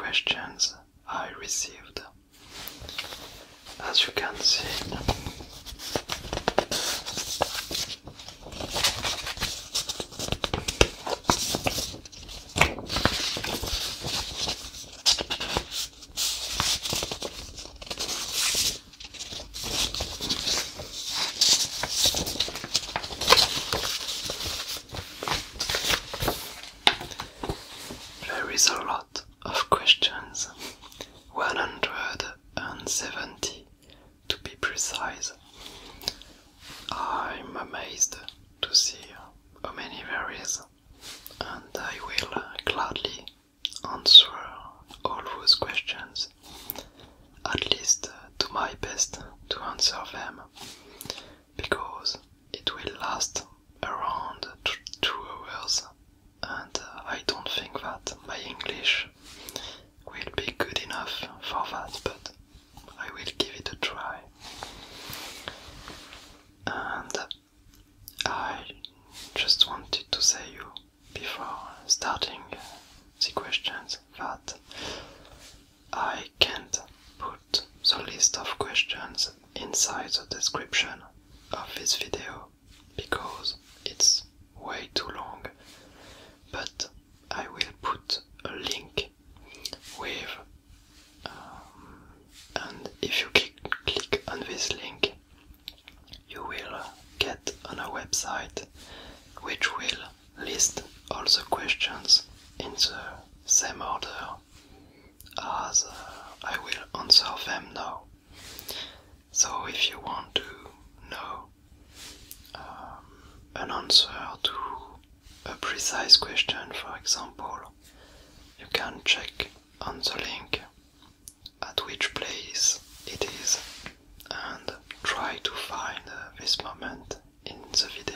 questions I received. As you can see, there is a lot of questions, 170 to be precise. I'm amazed to see how many there is, and I will gladly answer all those questions, at least to my best to answer them, because it will last around 2 hours, and I don't think that my English will be good enough for that, but I will give it a try. And I just wanted to say you before starting the questions that I can't put the list of questions inside the description of this video because it's way too long, but I will put a link with and if you click on this link you will get on a website which will list all the questions in the same order as I will answer them now. So if you want to know an answer to a precise question, for example, you can check on the link at which place it is and try to find this moment in the video.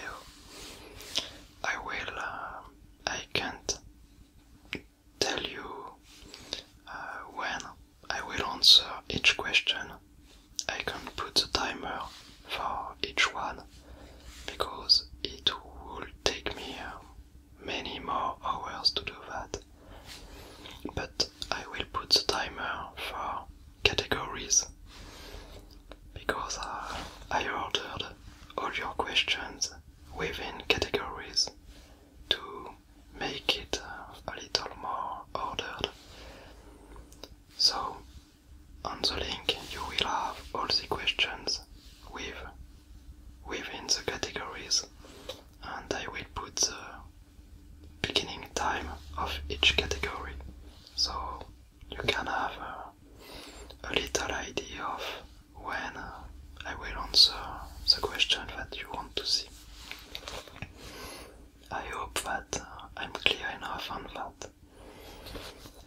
I can't tell you when I will answer each question. I can put the timer for each one because it will take me many more hours to do that. But I will put the timer for categories because I ordered all your questions within categories to make it a little more ordered. So on the link you will have all the questions within the categories, and I will put the beginning time of each category, so you can have a little idea of when I will answer the question that you want to see. I hope that I'm clear enough on that,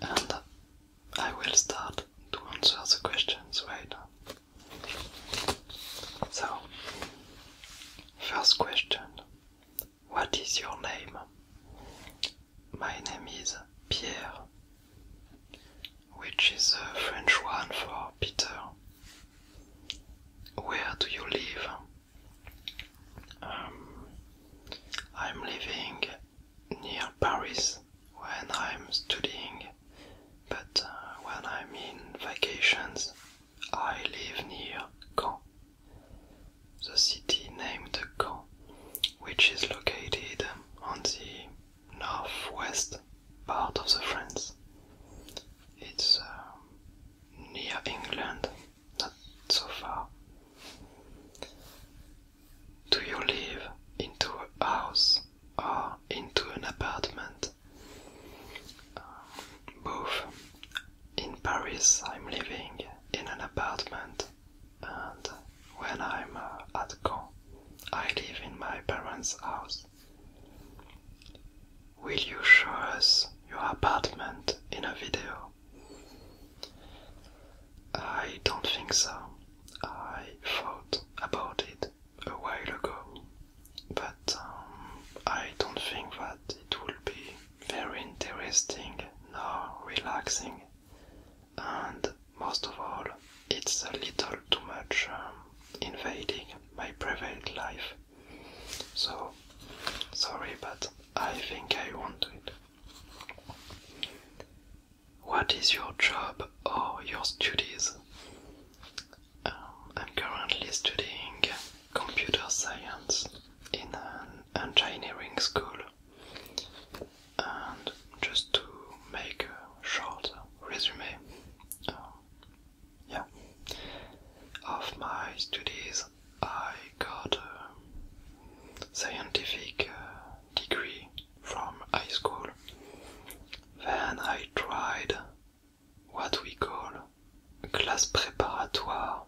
and I will start to answer the questions right now. So, first question, what is your name? My name is Pierre, which is a French one for Peter. Where do you live? I'm living near Paris when I'm studying, but when I'm in vacations I live near Caen, the city named Caen, which is located on the northwest part of the France. It's near England, not so far. Do you live into a house or into an apartment? Both. In Paris I'm living in an apartment, and when I'm at Caen I live in my parents' house. Will you show us your apartment in a video? I don't think so. I thought about it a while ago, but I don't think that it will be very interesting nor relaxing, and most of all it's a little too much invading my private life. So sorry, but I think I won't do it. what is your job or your studies? I'm currently studying computer science in an engineering school. And just to make a short resume of my studies, I got a scientific degree from high school. Then I tried what we call a class préparatoire,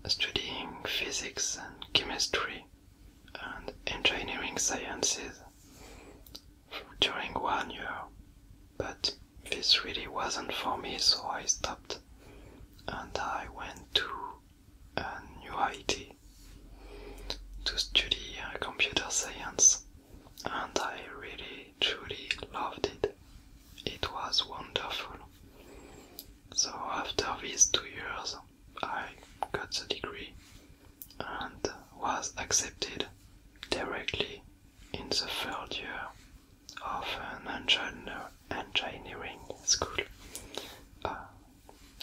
studying physics and chemistry and engineering sciences during 1 year, but this really wasn't for me, so I stopped and I went to a new IT to study computer science, and I really truly loved it. It was wonderful. So after these 2 years I got the degree and was accepted directly in the 3rd year of an engineering school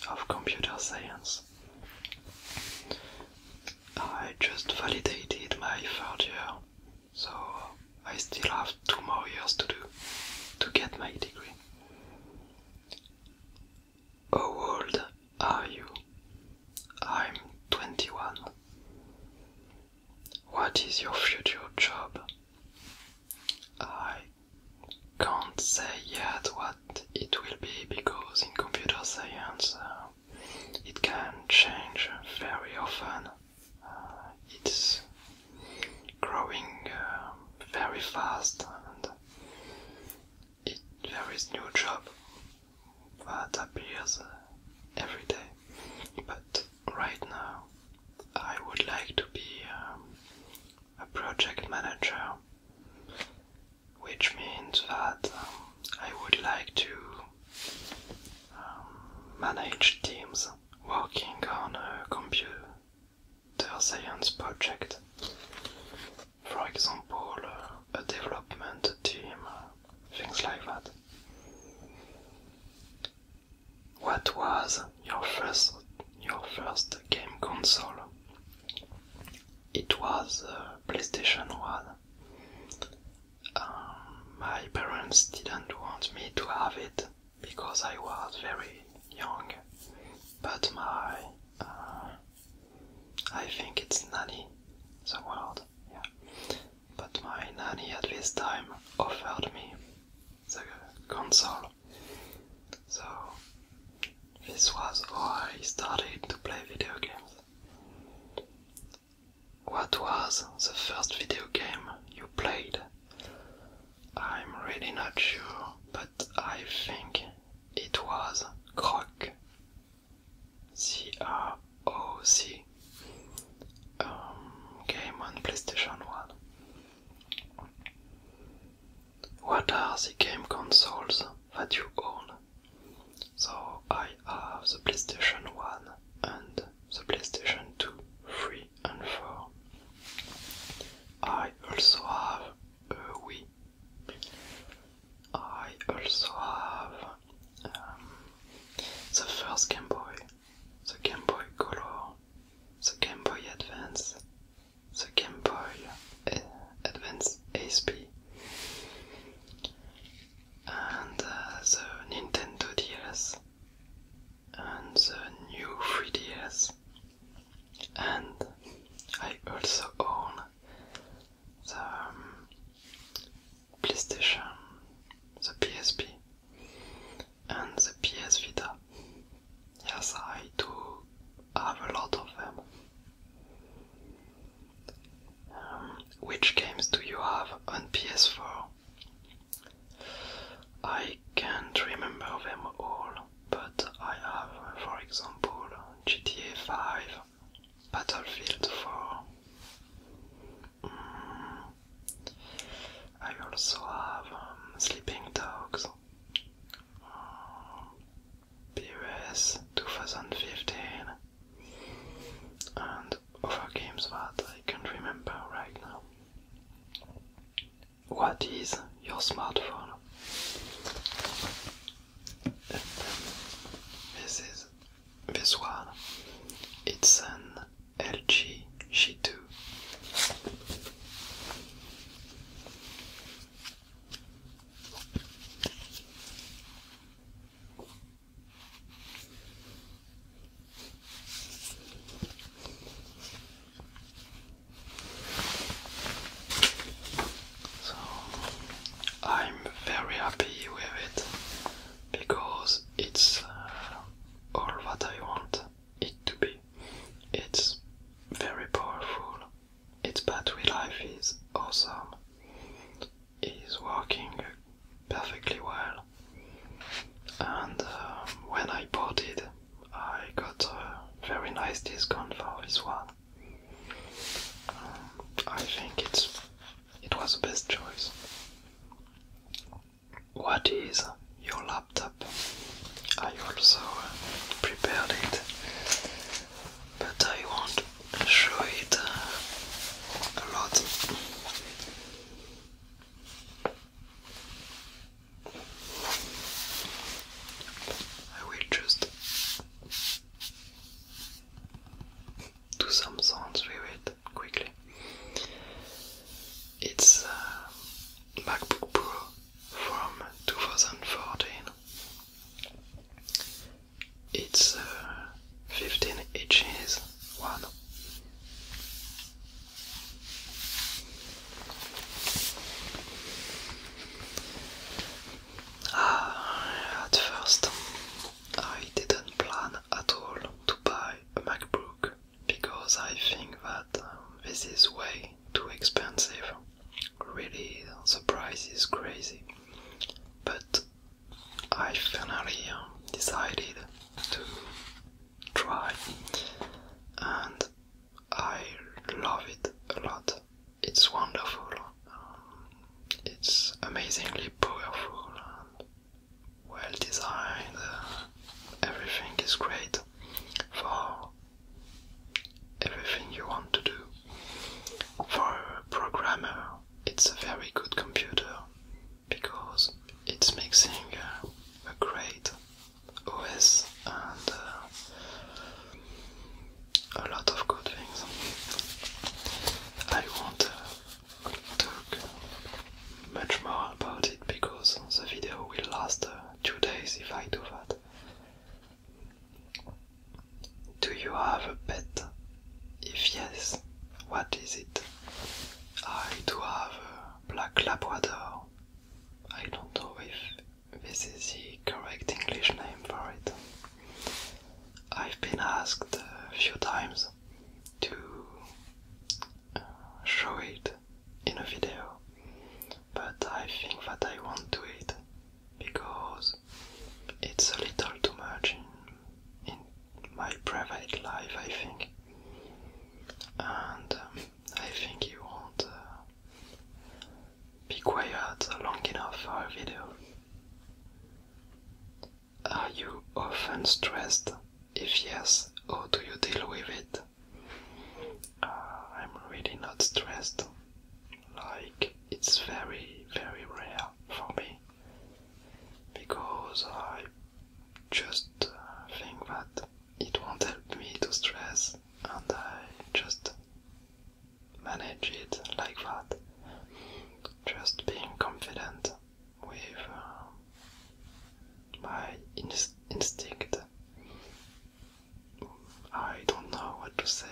of computer science. I just validated my 3rd year, so I still have 2 more years to do to get my degree. How old are you? I'm 21. What is your future job? I can't say yet what it will be, because in computer science it can change very often. It's growing very fast, and there is new job that appears every day. But right now I would like to be a project manager, which means that I would like to manage teams working on a computer science project. For example, a development team, things like that. What was your first game console? It was PlayStation 1. My parents didn't want me to have it because I was very young, but I think it's nanny, the word, yeah. But my nanny at this time offered me the console, so this was how I started to play video games. What was the first video game you played? I'm really not sure, but I think it was Croc. C-R-O-C. Game on PlayStation 1. What are the game consoles that you own? So I have the PlayStation 1 and the PlayStation 2, 3 and 4. I also have a Wii. I also have the first Game Boy, the Game Boy Color, the Game Boy Advance, the Game Boy Advance SP, and the Nintendo DS, and the new 3DS, and I also own the PlayStation, the PSP, and the PS Vita. Yes, I do have a lot of them. Which games do you have on PS4? I can't remember them all, but I have, for example, GTA 5, Battlefield 4. I also have Sleeping Dogs, POS 2015, and other games that I can't remember right now. What is your smartphone? I also prepared it, but I won't show it a lot. I will just do some sounds with it quickly. It's a MacBook Pro from 2014. It's 15 inches one. At first I didn't plan at all to buy a MacBook because I think that this is way too expensive. Really, the price is crazy. But I finally decided to try, and I love it a lot. It's wonderful. It's amazingly powerful and well designed. Everything is great for everything you want to do. For a programmer, it's a very good computer because it's mixing a great OS and a lot of good things. I won't talk much more about it because the video will last 2 days if I do that. Do you have a pet? If yes, what is it? I do have a black Labrador. I don't know if this is the correct English name for it. I've been asked a few times to show it in a video, but I think that I won't do it because it's a little too much in my private life, I think. And I think you won't be quiet long enough for a video. Are you often stressed? If yes, how do you deal with it? I'm really not stressed. Like, it's very, very rare for me because I just think that it won't help me to stress, and I just manage it like that. Just being confident with my instinct. I don't know what to say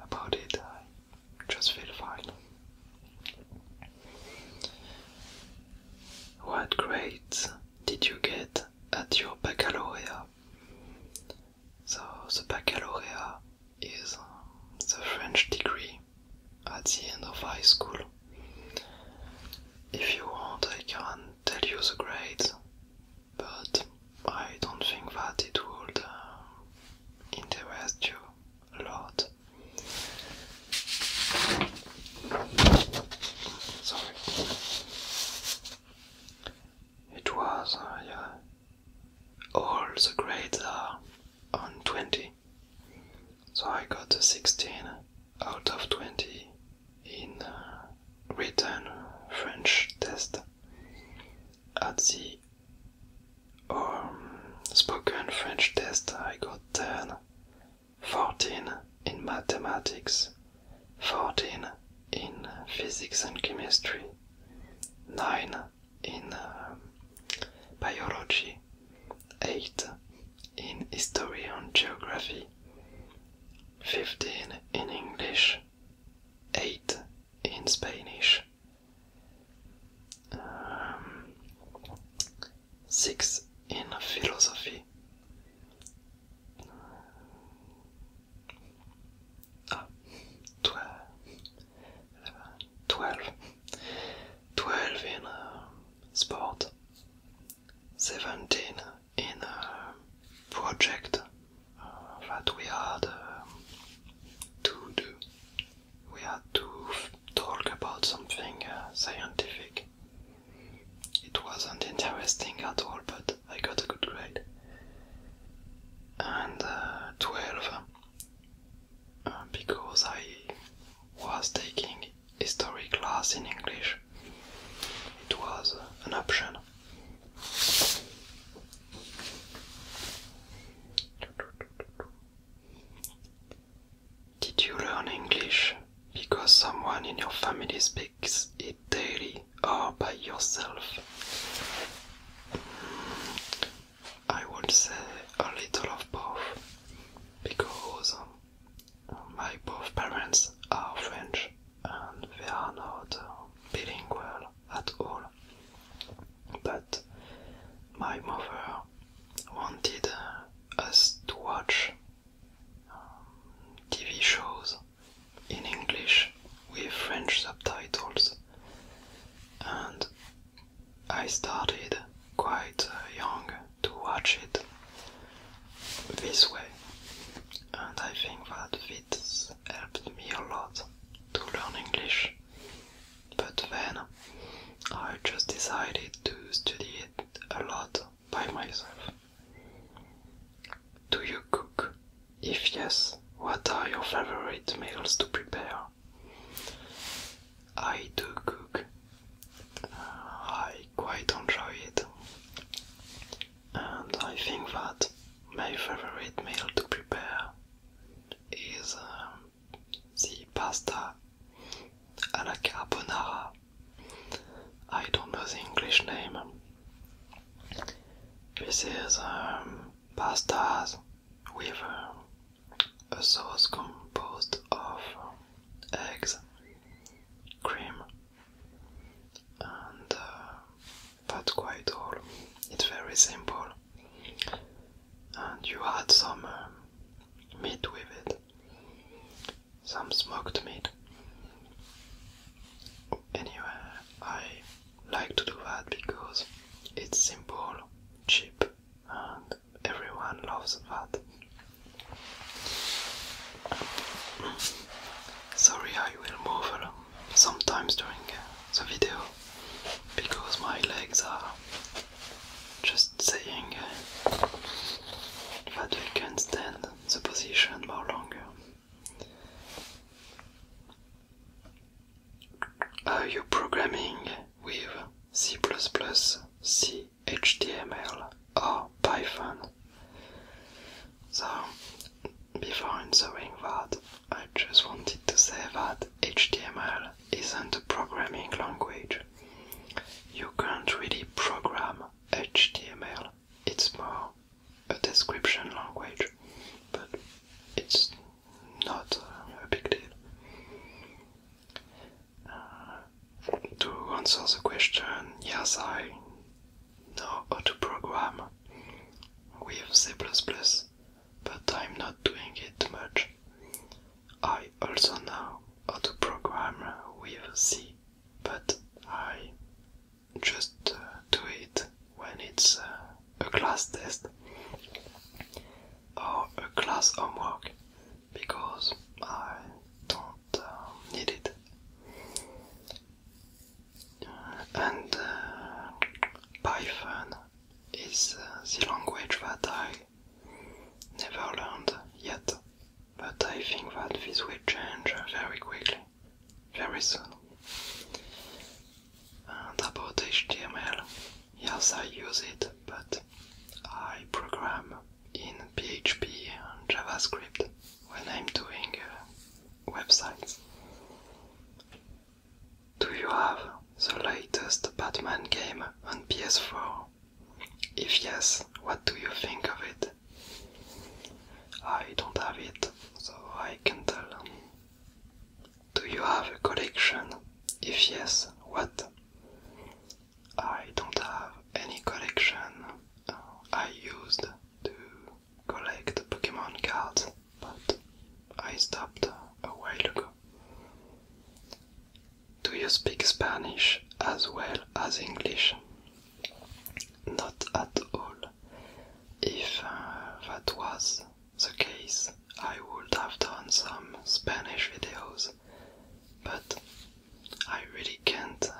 about it. I just feel fine. What grades did you get at your baccalaureate? So the baccalaureate is the French degree at the end of high school. If you want, I can tell you the grades, but I don't think that it would interest you a lot. Sorry. It was, all the grades are on 20. So I got a 16 out of 20 in written French test. At the spoken French test I got 10, 14 in mathematics, 14 in physics and chemistry, 9 in biology, 8 in history and geography, 15 in English, 8 in Spanish, 6 in philosophy, 12 in sport, 17 in project that we had to do. We had to talk about something scientific. It wasn't interesting at all, but I got a good grade. in your family speaks it daily or by yourself? I would say a little of both, because my both parents are French and they are not bilingual at all. But my mother wanted us to watch TV shows in English with French subtitles, and I started quite young to watch it this way, and I think that this helped me a lot to learn English. But then I just decided to study it a lot by myself. Do you cook? If yes, what are your favorite meals to prepare? I do cook. I quite enjoy it. And I think that my favorite meal to prepare is the pasta alla carbonara. I don't know the English name. This is pastas with a sauce composed of eggs, cream, and that's quite all. It's very simple, and you add some meat with it, some smoked meat. Anyway, I like to do that because it's simple, cheap, and everyone loves that. Sorry, I will move sometimes during the video because my legs are just saying that they can't stand the position more longer. Are you programming with C++, C, HTML or Python? So, before answering that, I just wanted to say that HTML isn't a programming language. You can't really program HTML. It's more a description language, but it's not a big deal. To answer the question, yes, I know how to program with C++, but I'm not doing it much. I also know how to program with C, but I just do it when it's a class test or a class homework, because I don't need it. And Python is the language that I never learned yet, but I think that this will change very quickly, very soon. And about HTML, yes, I use it, but I program in PHP and JavaScript when I'm doing websites. Do you have the latest Batman game on PS4? If yes, what do you think of it? I don't have it, so I can tell. Do you have a collection? If yes, what? I don't have any collection. I used to collect Pokemon cards, but I stopped a while ago. Do you speak Spanish as well as English? Not at all. If that was the case, I would have done some Spanish videos, but I really can't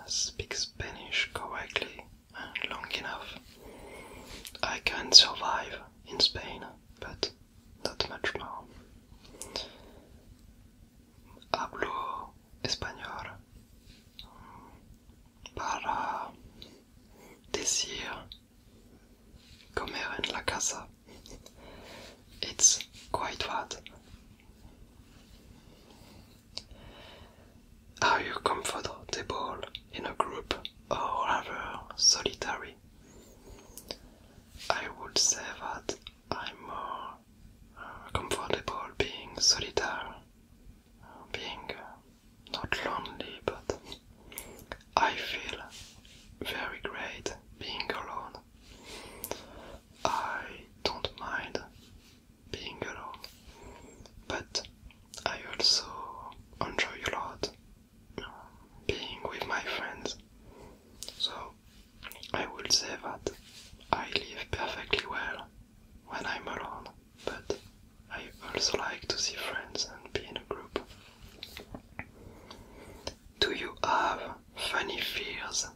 speak Spanish correctly and long enough. I can survive in Spain, but not much more. Hablo español para decir comer en la casa. It's quite bad. Are you comfortable in a group or rather solitary? I would say that I'm more comfortable being solitary, being not lonely, but I feel very great being alone. I don't mind being alone, but I also enjoy a lot being with my friends. So I would say that I live perfectly well when I'm alone, but I also like to see friends and be in a group. Do you have funny fears?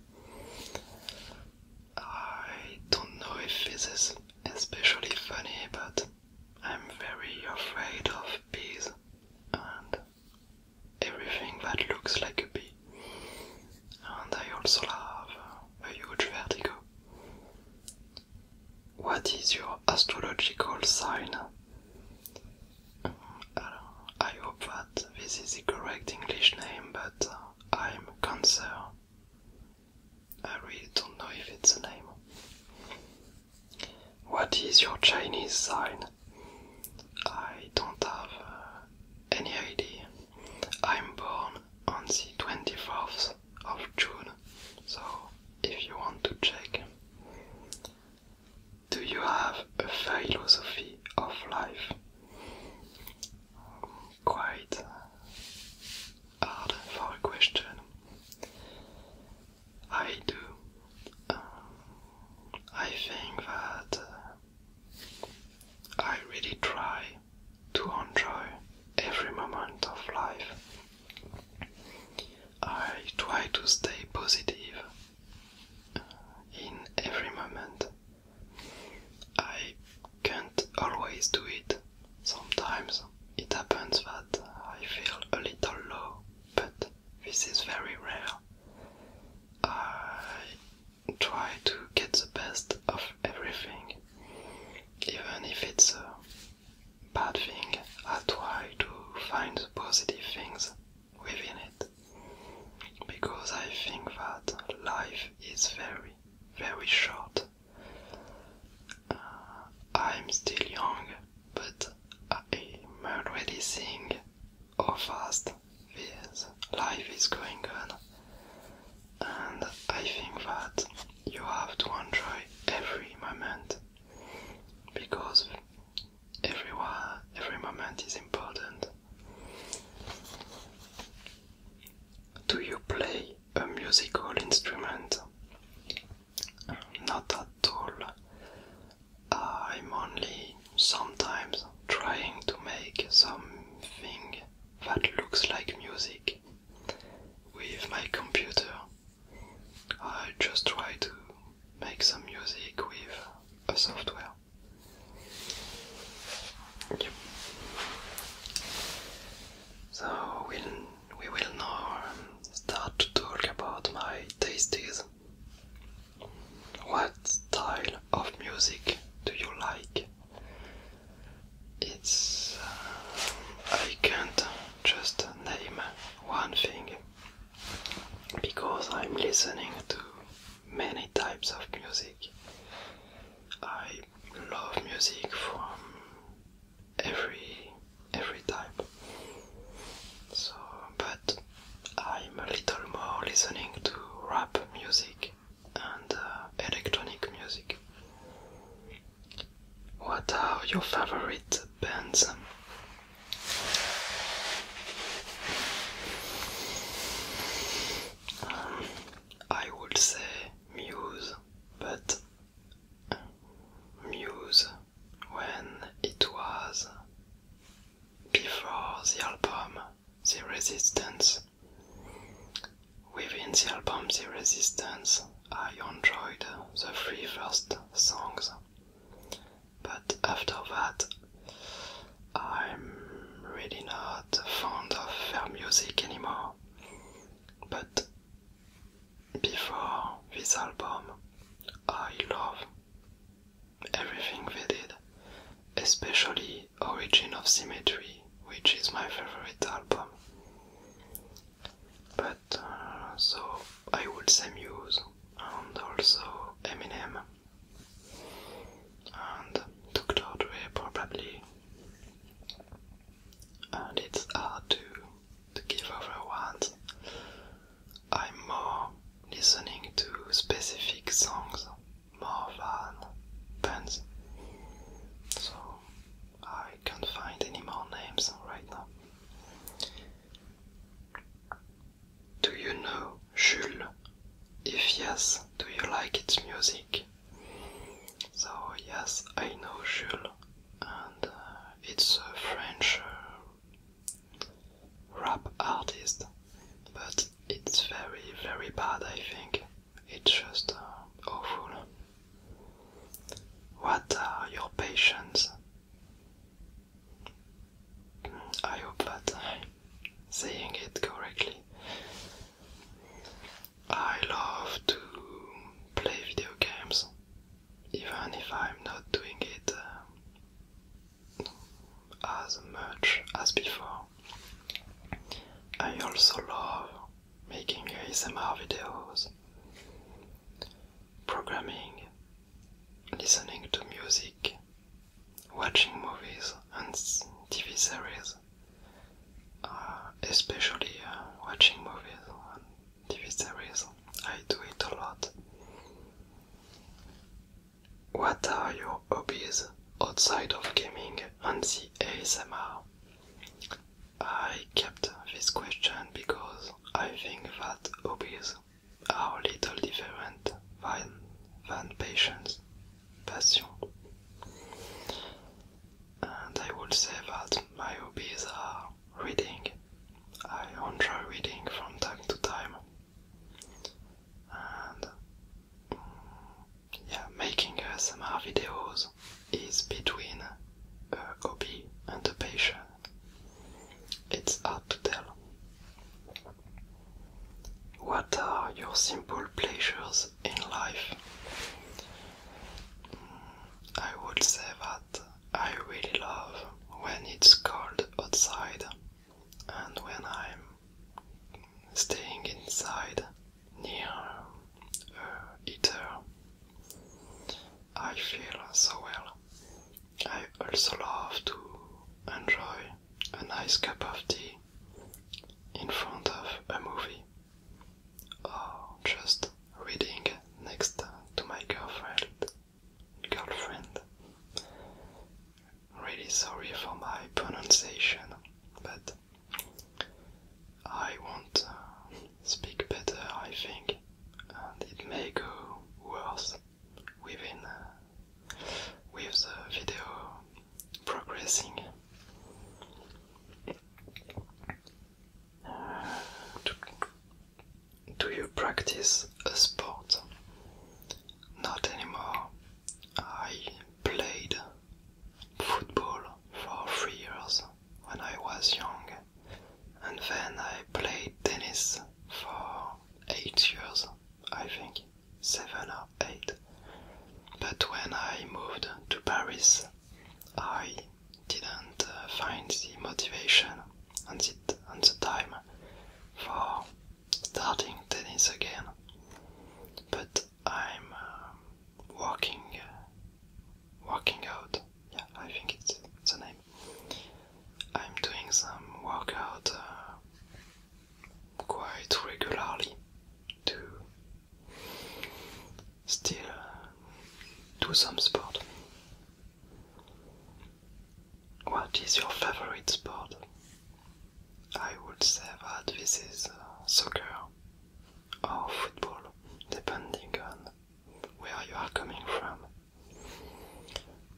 I don't know if this is especially funny, but I'm very afraid of bees and everything that looks like a bee. And I also have a huge vertigo. What is your astrological sign? I hope that this is the correct English name, but I'm Cancer. I really don't know if it's a name. What is your Chinese sign? I don't have any idea. I'm born on the 24th of June, so if you want to check. Do you have a philosophy of life? Quite hard for a question. I do. I think that I really try to enjoy every moment of life. I try to stay positive in every moment. I can't always do it. Sometimes it happens that I feel a little low, but this is very rare. I try to get the best of everything. Even if it's a bad thing, I try to find the positive things within it. Because I think that life is very, very short. I'm still young, but I'm already seeing how fast this life is going on. And I think that you have to enjoy every moment, because every moment is important. Do you play a musical instrument? Not at all. I'm only sometimes trying to make something that looks like music with my computer. I just try to make some music with a software. Yep. So we will now start to talk about my tastes. What style of music do you like? It's I can't just name one thing, because I'm listening to many types of music. I love music from every type. So, but I'm a little more listening to rap music and electronic music. What are your favorite bands? I would say Muse, but Muse when it was before the album The Resistance. Within the album The Resistance, I enjoyed the 3 first songs, but after that I'm really not fond of their music anymore. But before this album, I love everything they did, especially Origin of Symmetry, which is my favorite album. But so I would say Muse and also Eminem and Dr. Dre probably. And it's hard to give over ones. I'm more listening to specific songs more than bands, so I can't find any more names right now. Do you know Jules? If yes, do you like its music? So yes, I know Jules, and it's a French rap artist, but it's very, very bad, I think. It's just awful. What are your passions? I hope that I'm saying it correctly. I love to play video games, even if I'm not doing it as much as before. I also love making ASMR videos, programming, listening to music, watching movies and TV series, especially watching movies and TV series. I do it a lot. What are your hobbies outside of gaming and the ASMR? I kept this question because I think that hobbies are a little different than passions, passion. And I would say that my hobbies are reading. I enjoy reading from time to time. And yeah, making ASMR videos is between a hobby and a passion. It's hard to tell. What are your simple pleasures in life? I would say that I really love when it's cold outside and when I'm staying inside near a heater. I feel so well. I also love to enjoy a nice cup of tea in front of a movie, or just reading next to my girlfriend. Really sorry for my pronunciation, but I won't speak better, I think, and it may go worse with the video progressing. Do you practice a sport? Not anymore. I played football for 3 years when I was young, and then I played tennis for 8 years, I think, 7 or 8. But when I moved to Paris, I didn't find the motivation and the time for starting tennis again. But I'm working out. Yeah, I think it's the name. I'm doing some workout quite regularly to still do some sport. What is your favorite sport? I would say that this is soccer or football, depending on where you are coming from.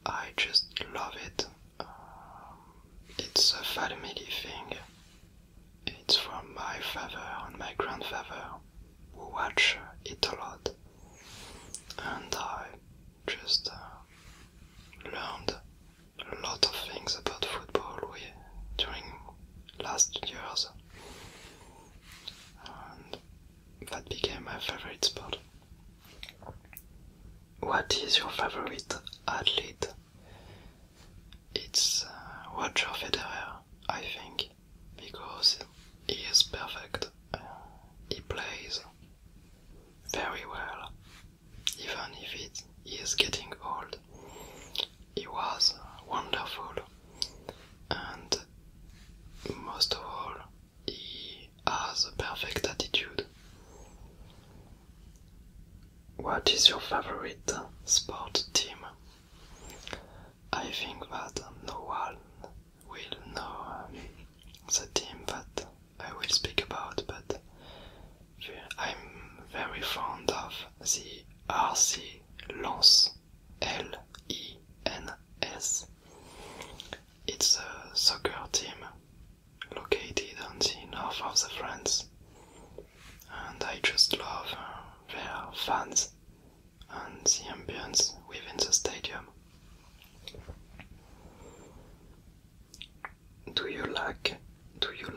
I just love it. It's a family thing. It's from my father and my grandfather who watch it a lot. And I just learned a lot of things about football during last years. And that became my favorite sport. What is your favorite athlete? It's Roger Federer, I think, because he is perfect.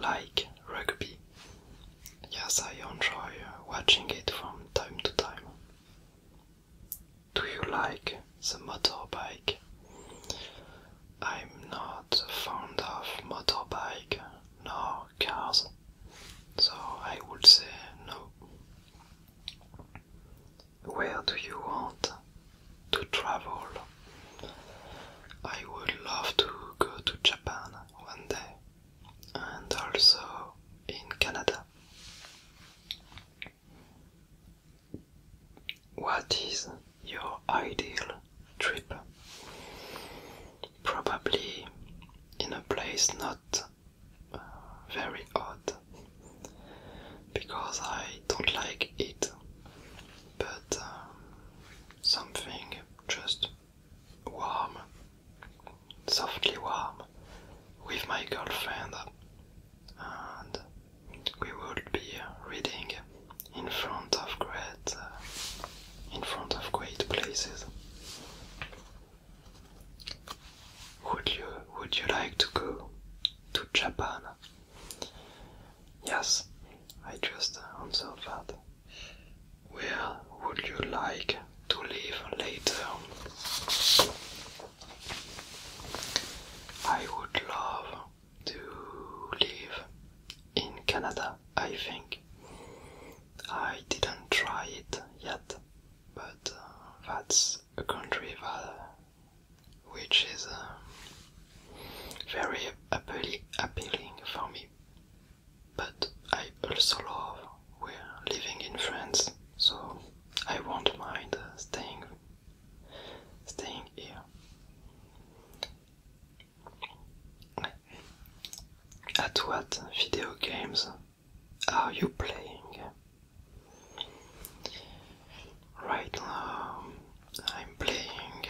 like rugby? Yes, I enjoy watching it from time to time. Do you like the motorbike? I'm not fond of motorbike nor cars, so I would say no. Where do you want to travel? I would love to go to Japan one day, and also in Canada. What is your ideal trip? Probably in a place not very hot, because I don't like it, but something just warm, softly warm, with my girlfriend, and we would be reading in front of great places. Would you like to go to Japan? Yes, I just answered that. Where would you like to live later? I would love to live in Canada, I think. I didn't try it yet, but that's a country which is very appealing for me. But I also love living in France, so I won't mind staying here. At what video games are you playing? Right now I'm playing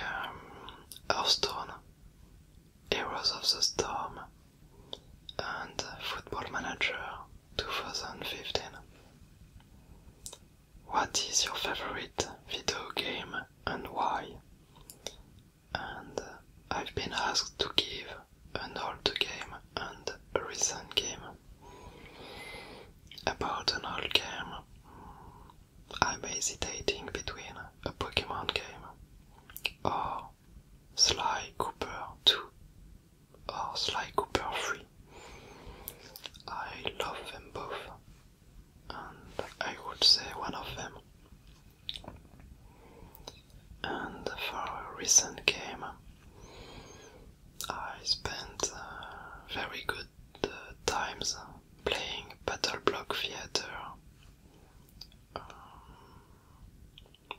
Hearthstone, Heroes of the Storm, and Football Manager 2015. What is your favorite video game and why? And I've been asked to give an old game and a recent game. About an old game, I'm hesitating between a Pokemon game or Sly Cooper 2 or Sly Cooper 3. I love them both, and I would say one of them. And for a recent game, I spent very good times playing Battle Block Theater,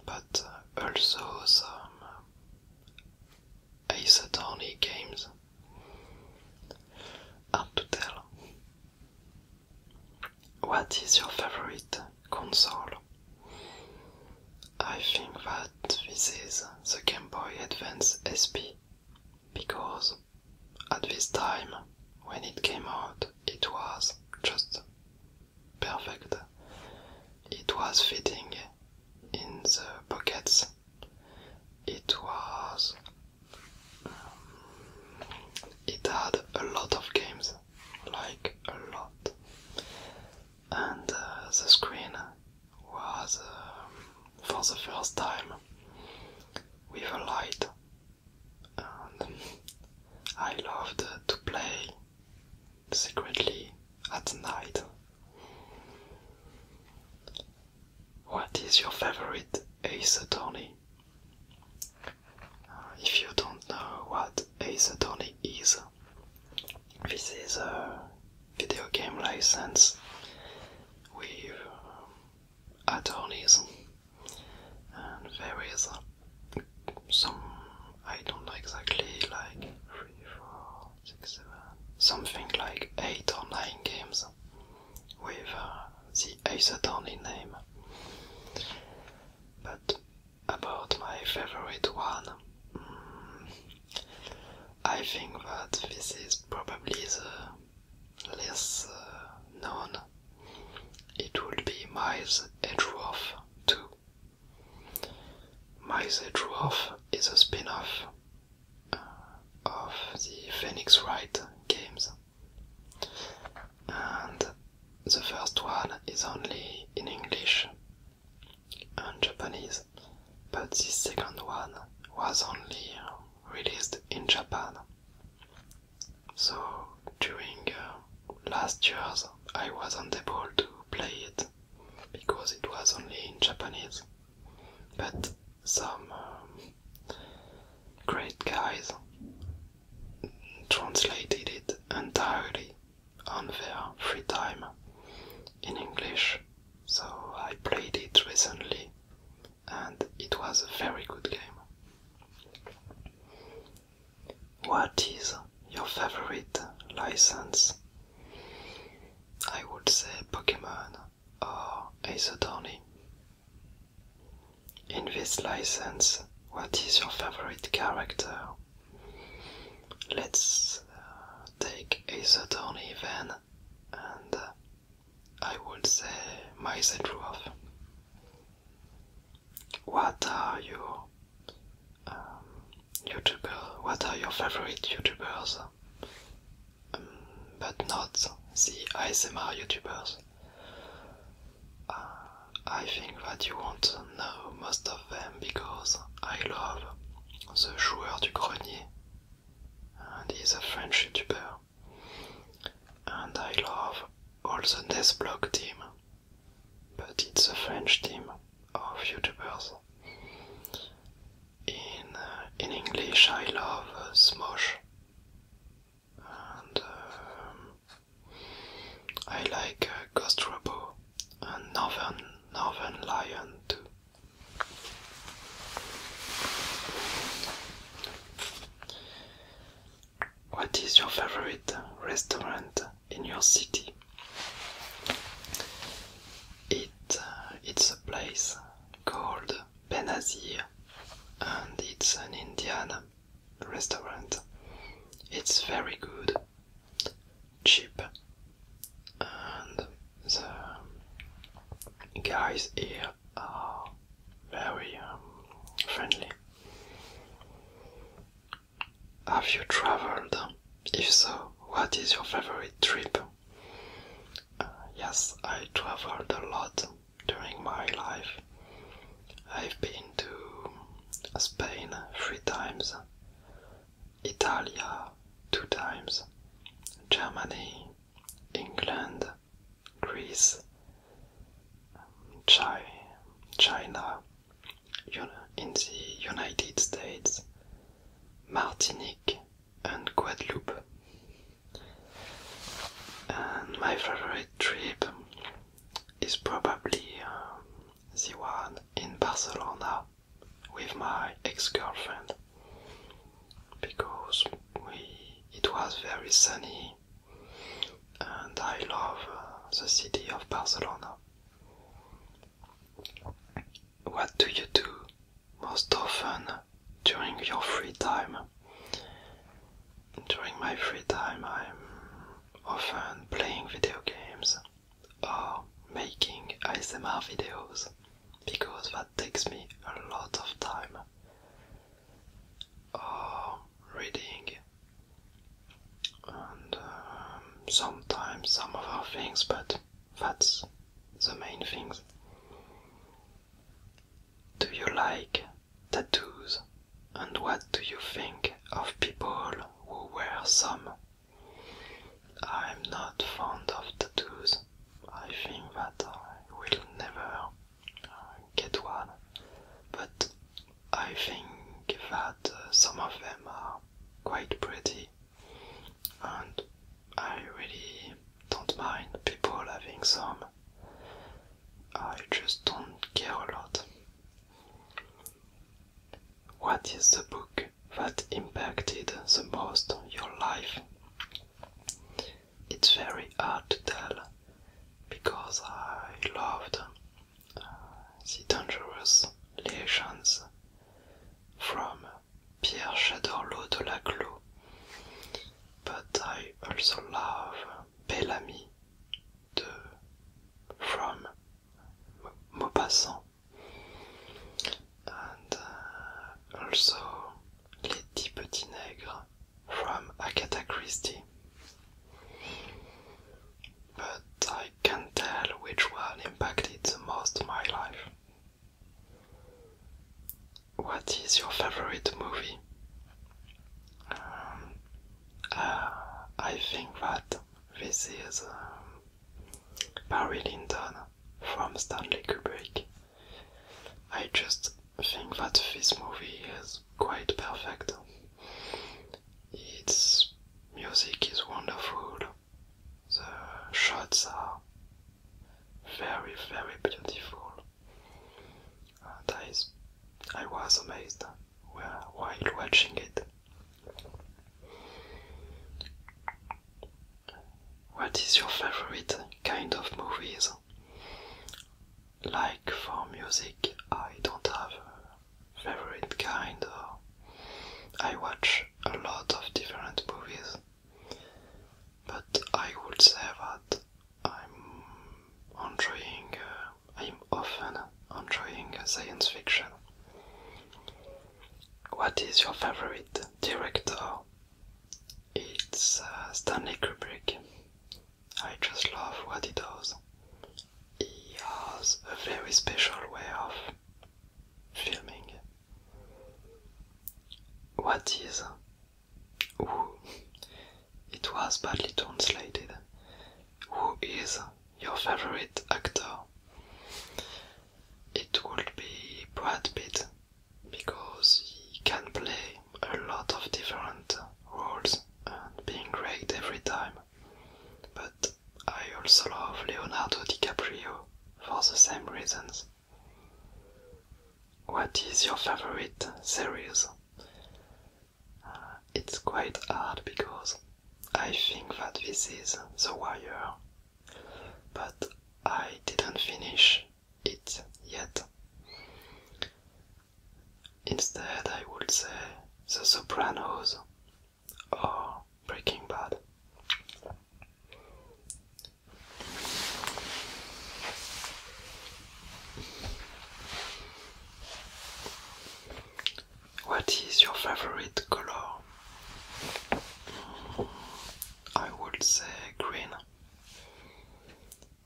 but also some Ace Attorney games. Hard to tell. What is your favorite console? I think that this is the Game Boy Advance SP, because at this time, when it came out, it was just perfect. It was fitting in the pockets. It had a lot of games, like a lot. And the screen was, for the first time, with a light. And I loved to play secretly at night. What is your favorite Ace Attorney? If you don't know what Ace Attorney is, this is a video game license with attorneys, and there is some, I don't know exactly, like 3, 4, 6, 7, something like 8 or 9 games with the Ace Attorney name. But about my favorite one, I think that this is probably the less known. It would be Miles Edgeworth 2. Miles Edgeworth is a spin-off of the Phoenix Wright games. is only in English and Japanese, but this second one was only released in Japan. So during last years I wasn't able to play it because it was only in Japanese, but some great guys translated it entirely on their free time in English, so I played it recently and it was a very good game. What is your favorite license? I would say Pokemon or Ace Attorney. In this license, what is your favorite character? Let's take Ace Attorney then, and I would say myself. What are your YouTubers? What are your favorite YouTubers? But not the ASMR YouTubers. I think that you won't know most of them because I love the Joueur du Grenier, and he's a French YouTuber, and I love all the Nesblog team, but it's a French team of YouTubers. In English I love Smosh, and I like Ghost Robo and Northern Lion too. What is your favorite restaurant in your city? It's a place called Benazir, and it's an Indian restaurant. It's very good, cheap, and the guys here are very friendly. Have you traveled? If so, what is your favorite trip? Yes, I traveled a lot during my life. I've been to Spain 3 times, Italia 2 times, Germany, England, Greece, China, in the United States, Martinique and Guadeloupe. And my favorite trip is probably the one in Barcelona with my ex-girlfriend, because it was very sunny and I love the city of Barcelona. What do you do most often during your free time? During my free time I'm often playing video games or making ASMR videos, because that takes me a lot of time, or reading, and sometimes some other things, but that's the main things. Do you like tattoos, and what do you think of people who wear some? I'm not fond of tattoos. I think that I will never get one, but I think that some of them are quite pretty, and I really don't mind people having some. I just don't care a lot. What is the book that impacted the most your life? It's very hard to tell, because I loved The Dangerous Liaisons from Pierre Chadorlot de Laclos, but I also love Bellamy from Maupassant, and also Les 10 Petits Nègres from Agatha Christie. But I can't tell which one this is Barry Lyndon from Stanley Kubrick. I just think that this movie is quite perfect. Its music is wonderful, the shots are very, very beautiful, and I was amazed while watching it. What is your favorite kind of movies? Like for music, I don't have a favorite kind, or I watch a lot of different movies, but I would say that I'm often enjoying science fiction. What is your favorite director? It's Stanley Kubrick. I just love what he does. He has a very special way of filming. What is... it was badly translated. Who is your favorite actor? It would be Brad Pitt, because he can play a lot of different roles and being great every time. But I also love Leonardo DiCaprio for the same reasons. What is your favorite series? It's quite hard because I think that this is The Wire, but I didn't finish it yet. Instead, I would say The Sopranos or Breaking Bad. What is your favorite color? I would say green.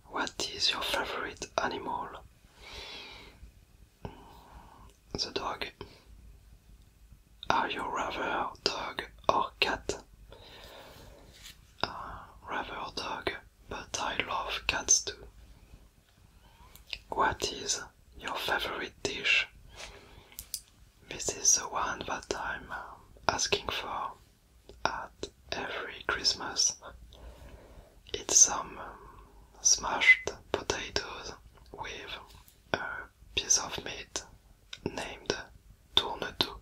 What is your favorite animal? The dog. Are you rather dog or cat? Rather dog, but I love cats too. What is your favorite dish? This is the one that I'm asking for at every Christmas. It's some smashed potatoes with a piece of meat named tournetou.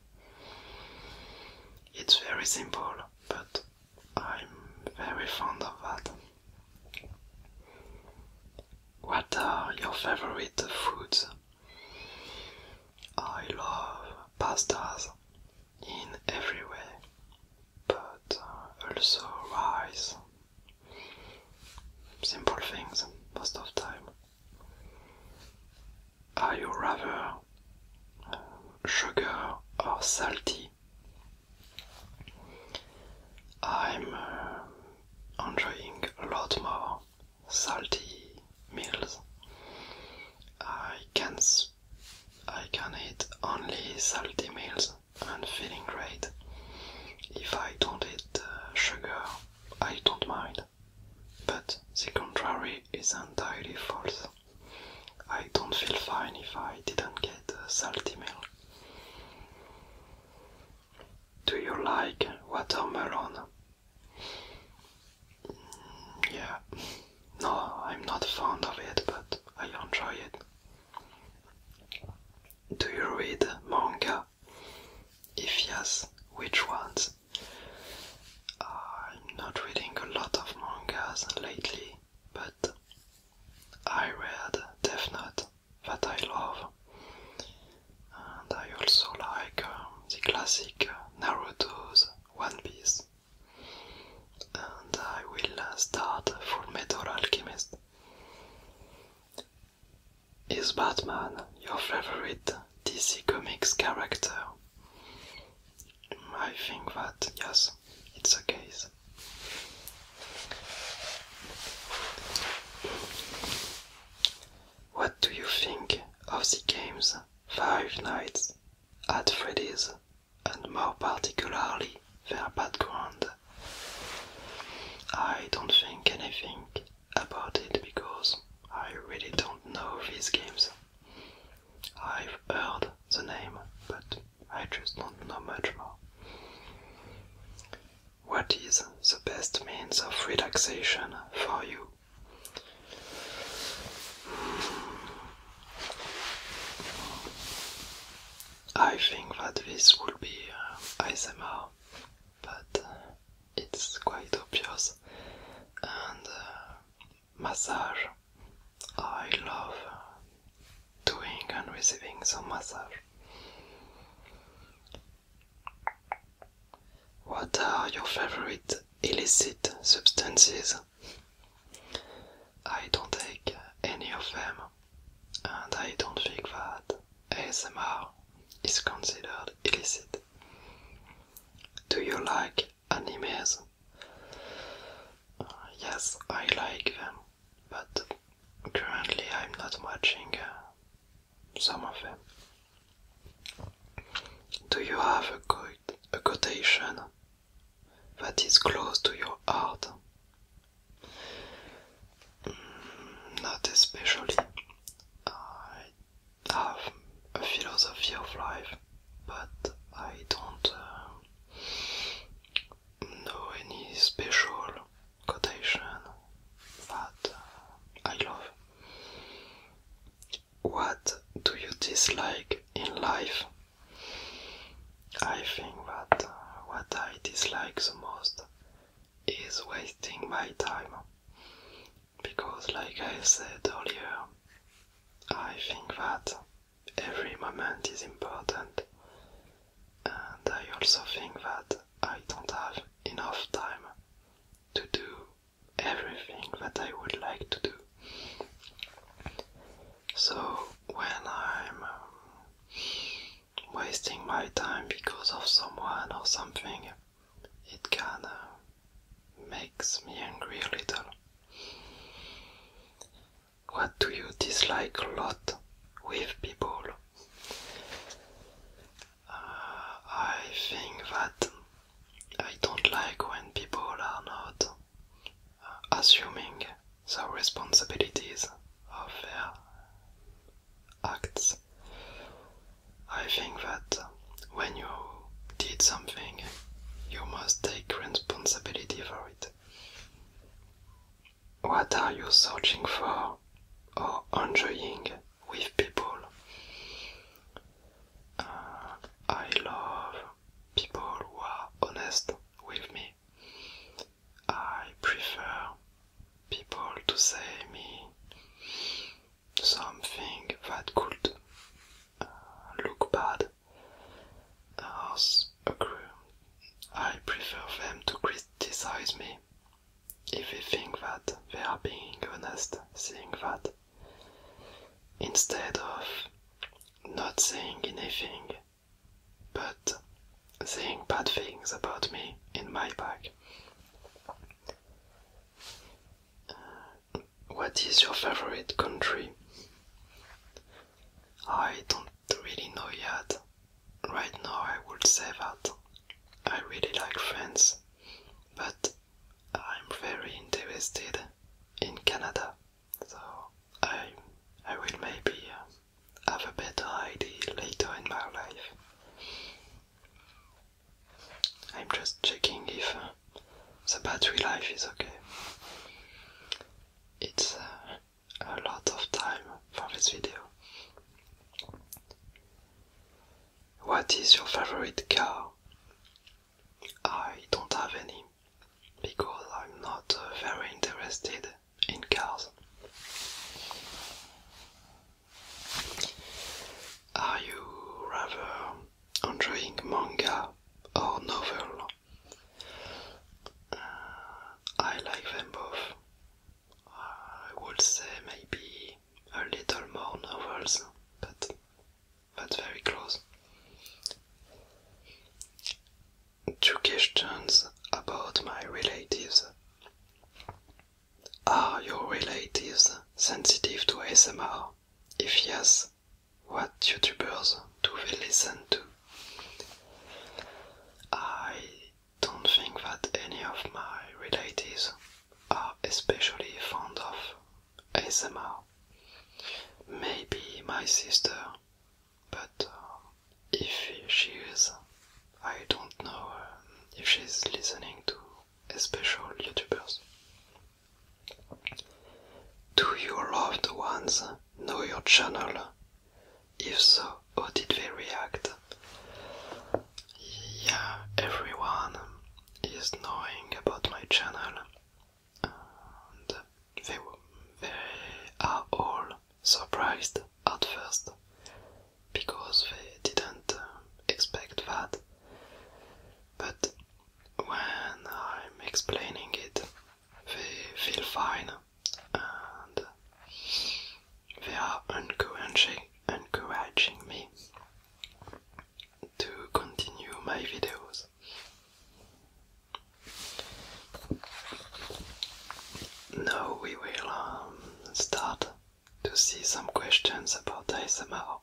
It's very simple, but I'm very fond of that. What are your favorite foods? I love pastas in every way, but also rice. Simple things most of the time. Are you rather sugar or salty? I'm enjoying a lot more salty meals. I can eat only salty meals and feeling great. If I don't eat sugar, I don't mind. But the contrary is entirely false. I don't feel fine if I didn't get a salty meal. Do you like watermelon? Yeah. No, I'm not fond of it, but I enjoy it. Do you read manga? If yes, which ones? I'm not reading a lot of mangas lately, but I read Death Note, that I love. And I also like the classic Naruto's One Piece. And I will start Full Metal Alchemist. Is Batman your favorite DC Comics character? I think that yes, it's a case. What do you think of the games Five Nights at Freddy's, and more particularly their background? I don't think anything kinds of relaxation for you. I think that this will be ASMR, but it's quite obvious. And massage. I love doing and receiving some massage. What are your favorite illicit substances? I don't take any of them, and I don't think that ASMR is considered illicit. Do you like animes? Yes, I like them, but currently I'm not watching some of them. Do you have a quotation that is close to your heart? Not especially. I have a philosophy of life, but I don't know any special quotation that I love. What do you dislike in life? I think that what I dislike the most is wasting my time, because like I said earlier, I think that every moment is important, and I also think that I don't have enough time to do everything that I would like to do. So when I'm wasting my time because of someone or something, it can makes me angry a little. What do you dislike a lot with people? I think that I don't like when people are not assuming the responsibilities of their acts. I think that when you did something, you must take responsibility for it. What are you searching for or enjoying with people? I love people who are honest with me. I prefer people to say me something that could look bad. I prefer them to criticize me if they think that they are being honest, saying that, instead of not saying anything but saying bad things about me in my back. What is your favorite country? I don't really know yet. Right now I would say that I really like France, but I'm very interested in Canada, so I will maybe have a better idea later in my life. I'm just checking if the battery life is okay. It's a lot of time for this video. What is your favorite car? I don't have any, because I'm not very interested in cars. Are you rather enjoying manga or novel? I like them both. I would say maybe a little more novels, but that's very close. 2 questions about my relatives. Are your relatives sensitive to ASMR? If yes, what YouTubers do they listen to? I don't think that any of my relatives are especially fond of ASMR. Maybe my sister, but if she is, I don't know if she's listening to special YouTubers. channel? If so, how did they react? Yeah, everyone is knowing about my channel, and they are all surprised at first, because they didn't expect that. But when I'm explaining it, they feel fine, and they are encouraging me to continue my videos. Now we will start to see some questions about ASMR.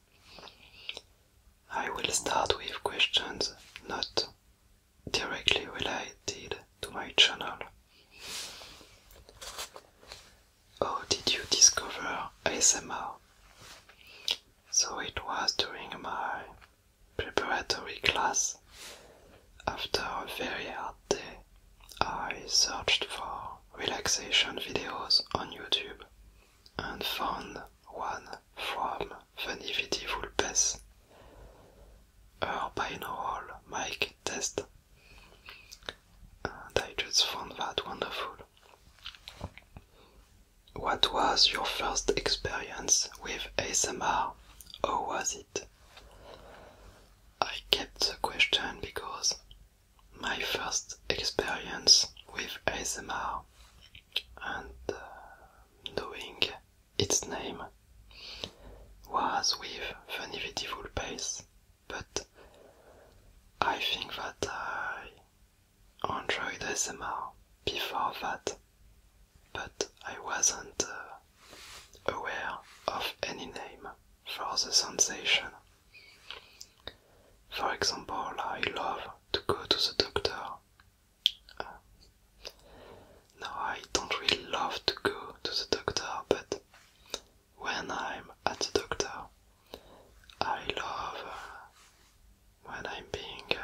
I will start with questions not directly related to my channel. How did you discover ASMR? So it was during my preparatory class. After a very hard day, I searched for relaxation videos on YouTube and found one from TheWazavideo, her binaural mic test, and I just found that wonderful. What was your first experience with ASMR? How was it? I kept the question because my first experience with ASMR and knowing its name was with TheWazavideo, but I think that I enjoyed ASMR before that, but I wasn't aware of any name for the sensation. For example, I love to go to the doctor. No, I don't really love to go to the doctor, but when I'm at the doctor, I love when I'm being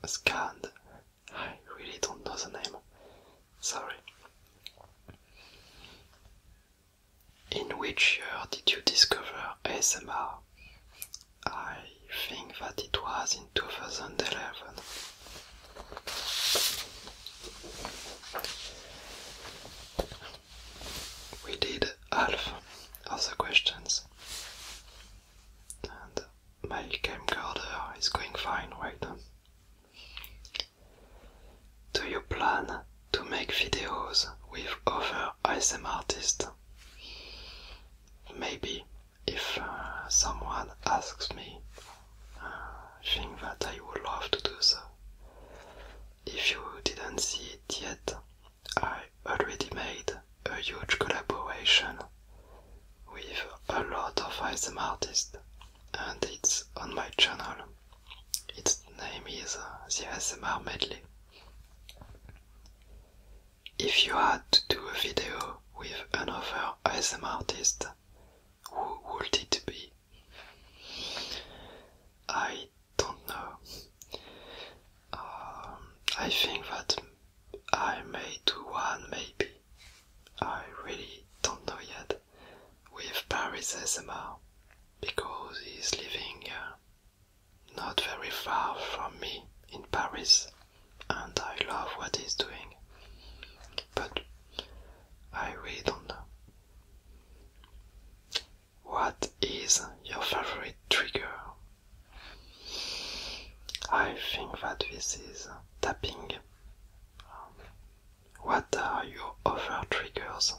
scanned. I really don't know the name. Sorry. In which year did you discover ASMR? I think that it was in 2011. We did half of the questions, and my camcorder is going fine right now. Do you plan to make videos with other ASMR artists? Maybe, if someone asks me, I think that I would love to do so. If you didn't see it yet, I already made a huge collaboration with a lot of ASMR artists, and it's on my channel. Its name is the ASMR Medley. If you had to do a video with another ASMR artist, who would it be? I don't know. I think that I may do one, maybe. I really don't know yet. With Paris ASMR, because he's living not very far from me in Paris, and I love what he's doing. But I really don't know. What is your favorite trigger? I think that this is tapping. What are your other triggers?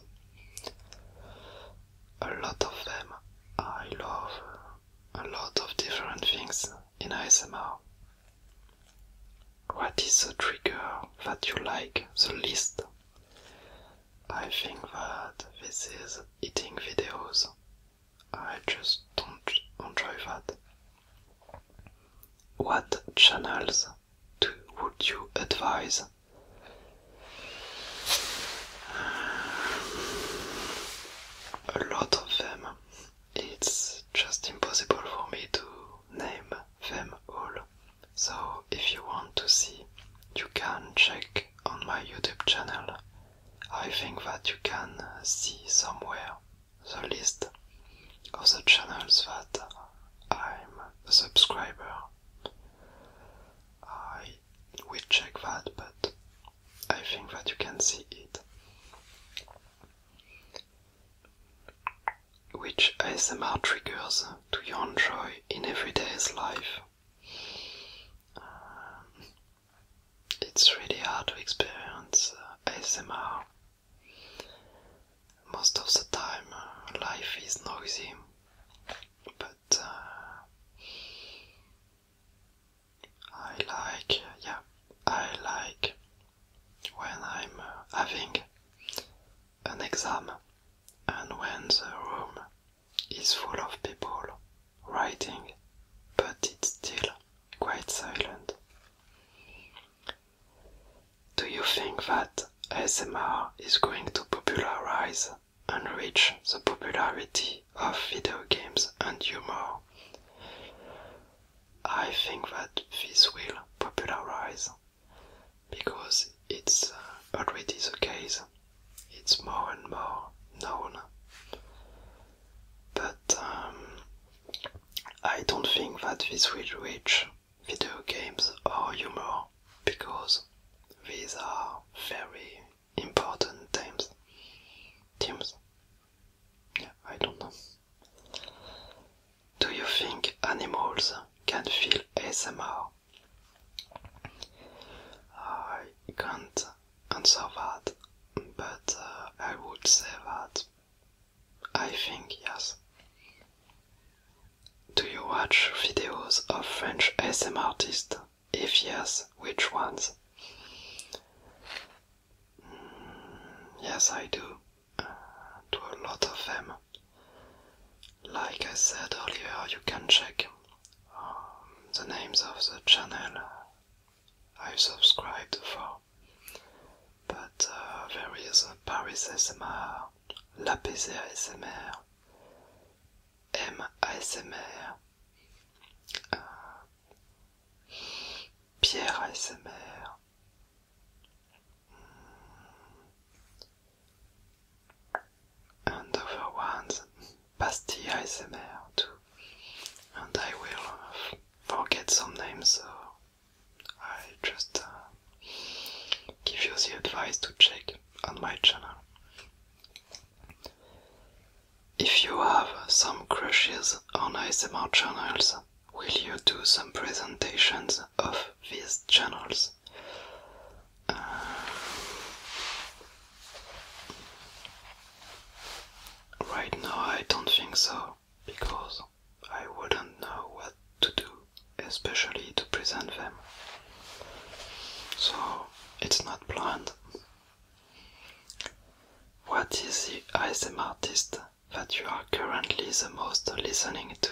A lot of them. I love a lot of different things in ASMR. What is the trigger that you like the least? I think that this is eating videos. I just don't enjoy that. What channels would you advise? A lot of them. It's just impossible for me to name them all. So if you want to see, you can check on my YouTube channel. I think that you can see somewhere the list of the channels that I'm a subscriber. I will check that, but I think that you can see it. Which ASMR triggers do you enjoy in everyday's life? It's really hard to experience ASMR. Most of the time life is noisy, but I like when I'm having an exam and when the room is full of people writing, but it's still quite silent. Do you think that ASMR is going to popularize and reach the popularity of video games and humor? I think that this will popularize because it's already the case. It's more and more known. But I don't think that this will reach video games or humor because these are very important themes. Yeah, I don't know. Do you think animals can feel ASMR? I can't answer that, but I would say that I think yes. Do you watch videos of French ASMR artists? If yes, which ones? Yes, I do. To a lot of them. Like I said earlier, you can check the names of the channel I've subscribed for. But there is Paris ASMR, La PC ASMR, imSkyzi, Pierre ASMR, and other ones, Basti ASMR too. And I will forget some names, so I just give you the advice to check on my channel. If you have some crushes on ASMR channels, will you do some presentations of these channels? Right now I don't think so, because I wouldn't know what to do, especially to present them. So it's not planned. What is the ASMR artist that you are currently the most listening to?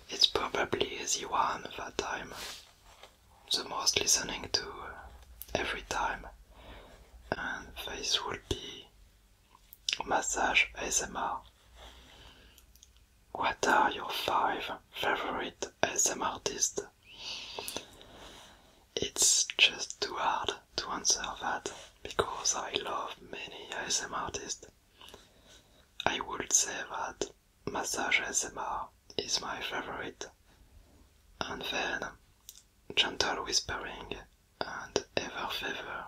It's probably the one that I'm the most listening to every time, and this will be Massage ASMR. What are your 5 favorite ASMR artists? It's just too hard to answer that, because I love many ASMR artists. I would say that Massage ASMR is my favorite, and then Gentle Whispering and Ever Fever.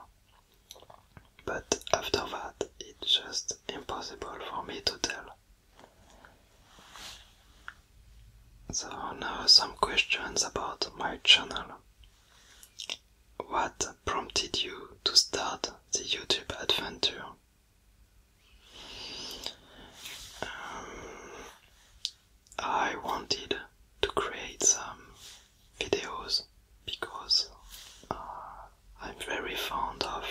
But after that, it's just impossible for me to tell. So now some questions about my channel. What prompted you to start the YouTube adventure? I wanted to create some videos because I'm very fond of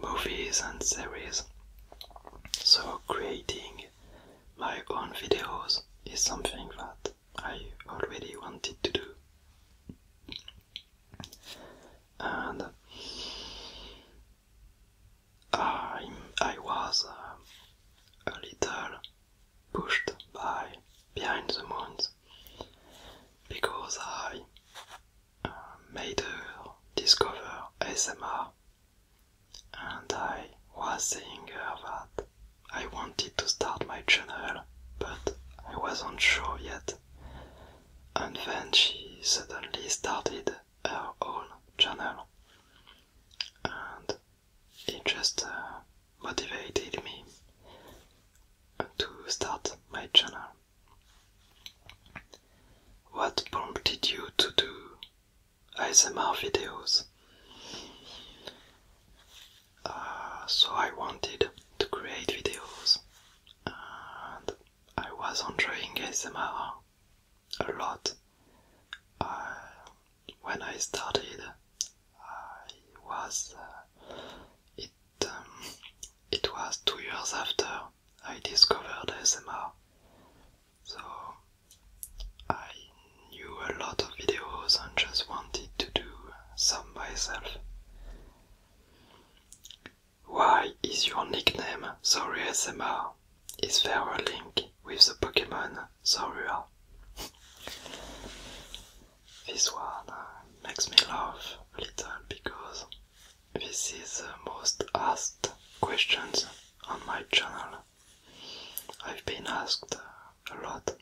movies and series, so creating my own videos is something that I already wanted to do. And I was a little pushed by Behind the Moons because I made her discover ASMR wasn't sure yet. And then she suddenly started her own channel. And it just motivated me to start my channel. What prompted you to do ASMR videos? So I wanted to create videos, and I was enjoying ASMR a lot. When I started, it was 2 years after I discovered ASMR, so I knew a lot of videos and just wanted to do some myself. Why is your nickname Sorry ASMR? Is there a link with the Pokemon Zorua? This one makes me laugh a little because this is the most asked questions on my channel. I've been asked a lot.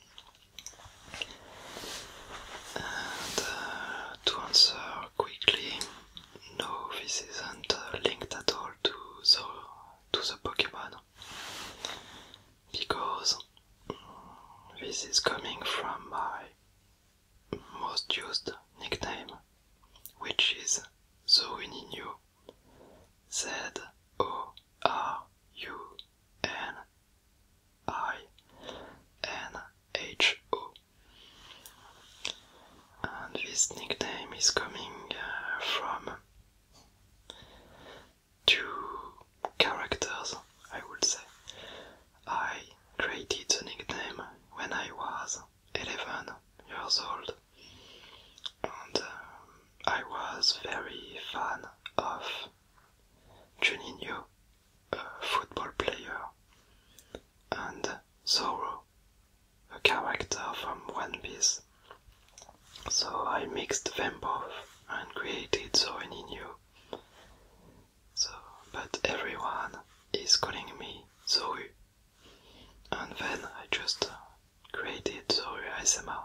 And to answer quickly, no, this isn't linked at all to the Pokemon, because this is coming from my most used nickname, which is Zoruninho. ZORUNINHO. And this nickname is coming from two characters, I would say. I created the nickname when I was 11 years old, and I was very fan of Juninho, a football player, and Zoro, a character from One Piece. So I mixed them both and created Zoruninho. But everyone is calling me Zoru, and then I just created Zoru ASMR.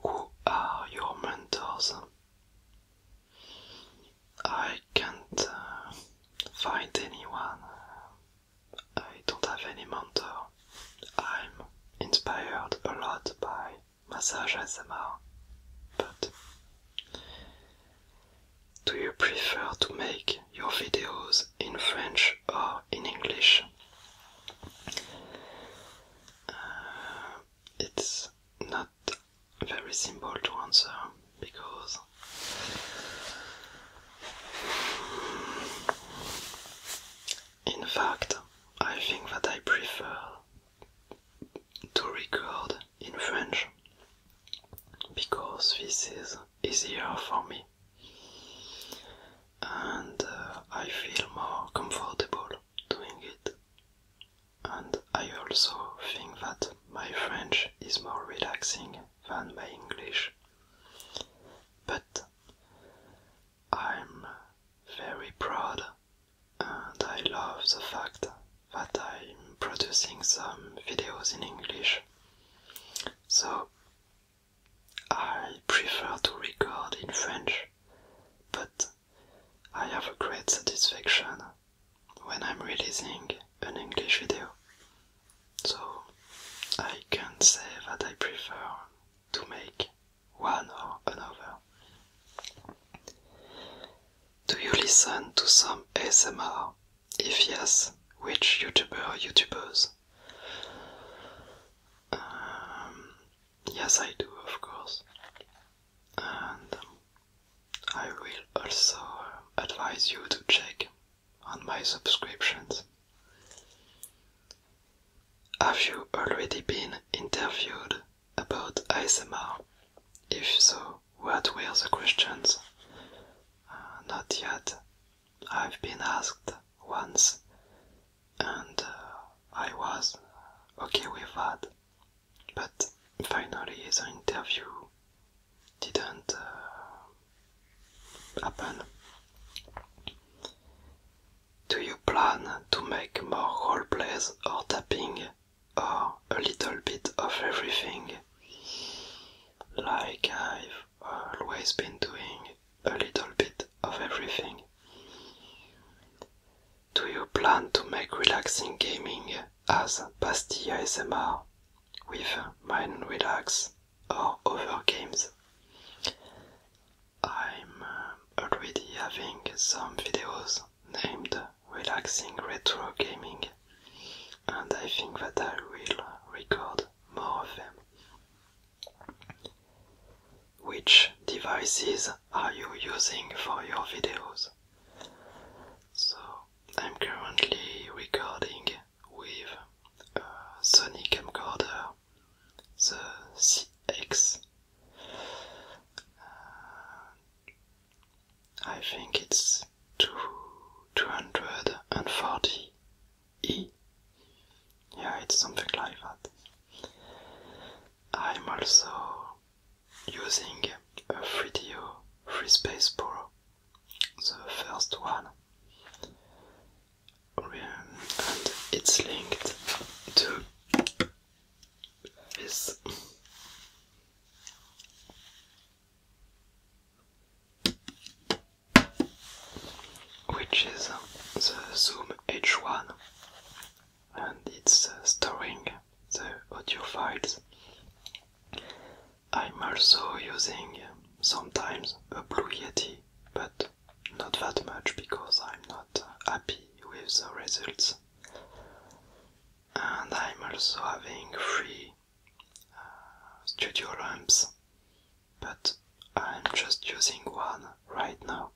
Who are your mentors? I can't find anyone. I don't have any mentor. I'm inspired a lot by massage ASMR, but do you prefer to make your videos in French or in English? It's not very simple to answer, because in fact I think that I prefer to record in French, because this is easier for me, and I feel more comfortable doing it, and I also think that my French is more relaxing than my English. But I'm very proud, and I love the fact that I'm producing some videos in English. So I prefer to record in French, but I have a great satisfaction when I'm releasing an English video. So I can't say that I prefer to make one or another. Do you listen to some ASMR? If yes, which YouTubers? Yes, I do, of course. And I will also advise you to check on my subscriptions. Have you already been interviewed about ASMR? If so, what were the questions? Not yet. I've been asked once, and I was okay with that. But finally the interview didn't happen. Do you plan to make more roleplays or tapping or a little bit of everything, like I've always been doing a little bit of everything? Do you plan to make relaxing gaming as pasty ASMR with Mind Relax or other games? I'm already having some videos named Relaxing Retro Gaming, and I think that I will record more of them. Which devices are you using for your videos? So I'm currently recording with a Sony camcorder, the CX. I think it's 240E. Yeah, it's something like that. I'm also using a 3DO FreeSpace Pro, the first one, and it's linked to this. Which is the Zoom H1, and it's storing the audio files. I'm also using sometimes a Blue Yeti, but not that much because I'm not happy with the results. And I'm also having 3 studio lamps, but I'm just using one right now.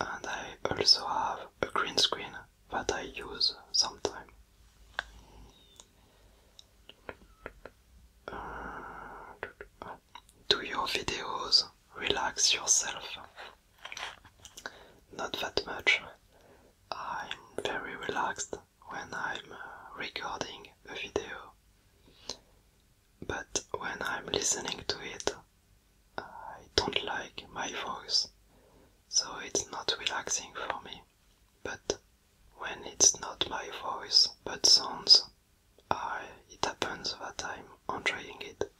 And I also have a green screen that I use sometimes. Do your videos relax yourself? Not that much. I'm very relaxed when I'm recording a video, but when I'm listening to it, I don't like my voice, so it's not relaxing for me. But when it's not my voice but sounds, it happens that I'm enjoying it.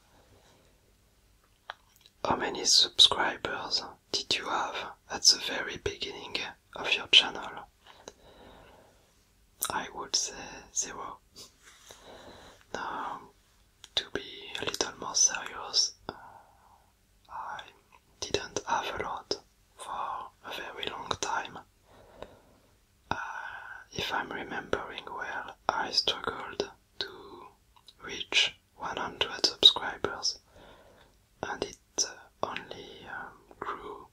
How many subscribers did you have at the very beginning of your channel? I would say 0. Now, to be a little more serious, I didn't have a lot for a very long time. If I'm remembering well, I struggled to reach 100 subscribers, and it only grew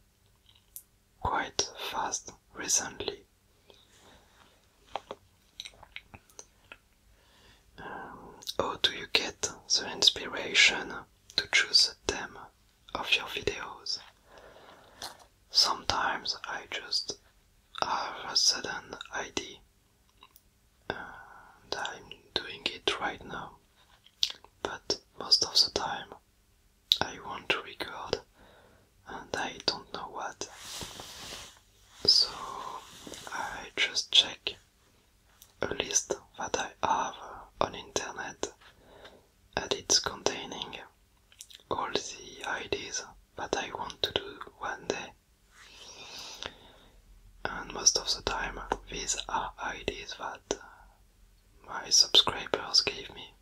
quite fast recently. How do you get the inspiration to choose the theme of your videos? Sometimes I just have a sudden idea, and I'm doing it right now, but most of the time I want to record and I don't know what, so I just check a list that I have on internet, and it's containing all the ideas that I want to do one day. And most of the time these are ideas that my subscribers gave me,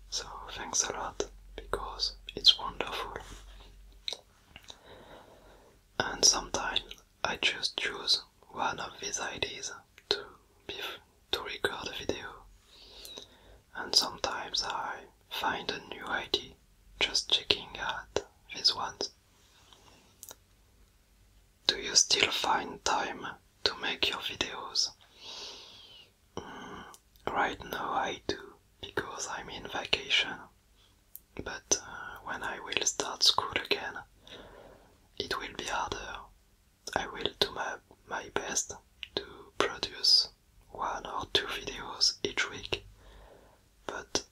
so thanks a lot, because it's wonderful. And sometimes I just choose one of these ideas to record a video, and sometimes I find a new idea just checking at these ones. Do you still find time to make your videos? Right now I do, because I'm in vacation, but when I will start school again, it will be harder. I will do my best to produce 1 or 2 videos each week, but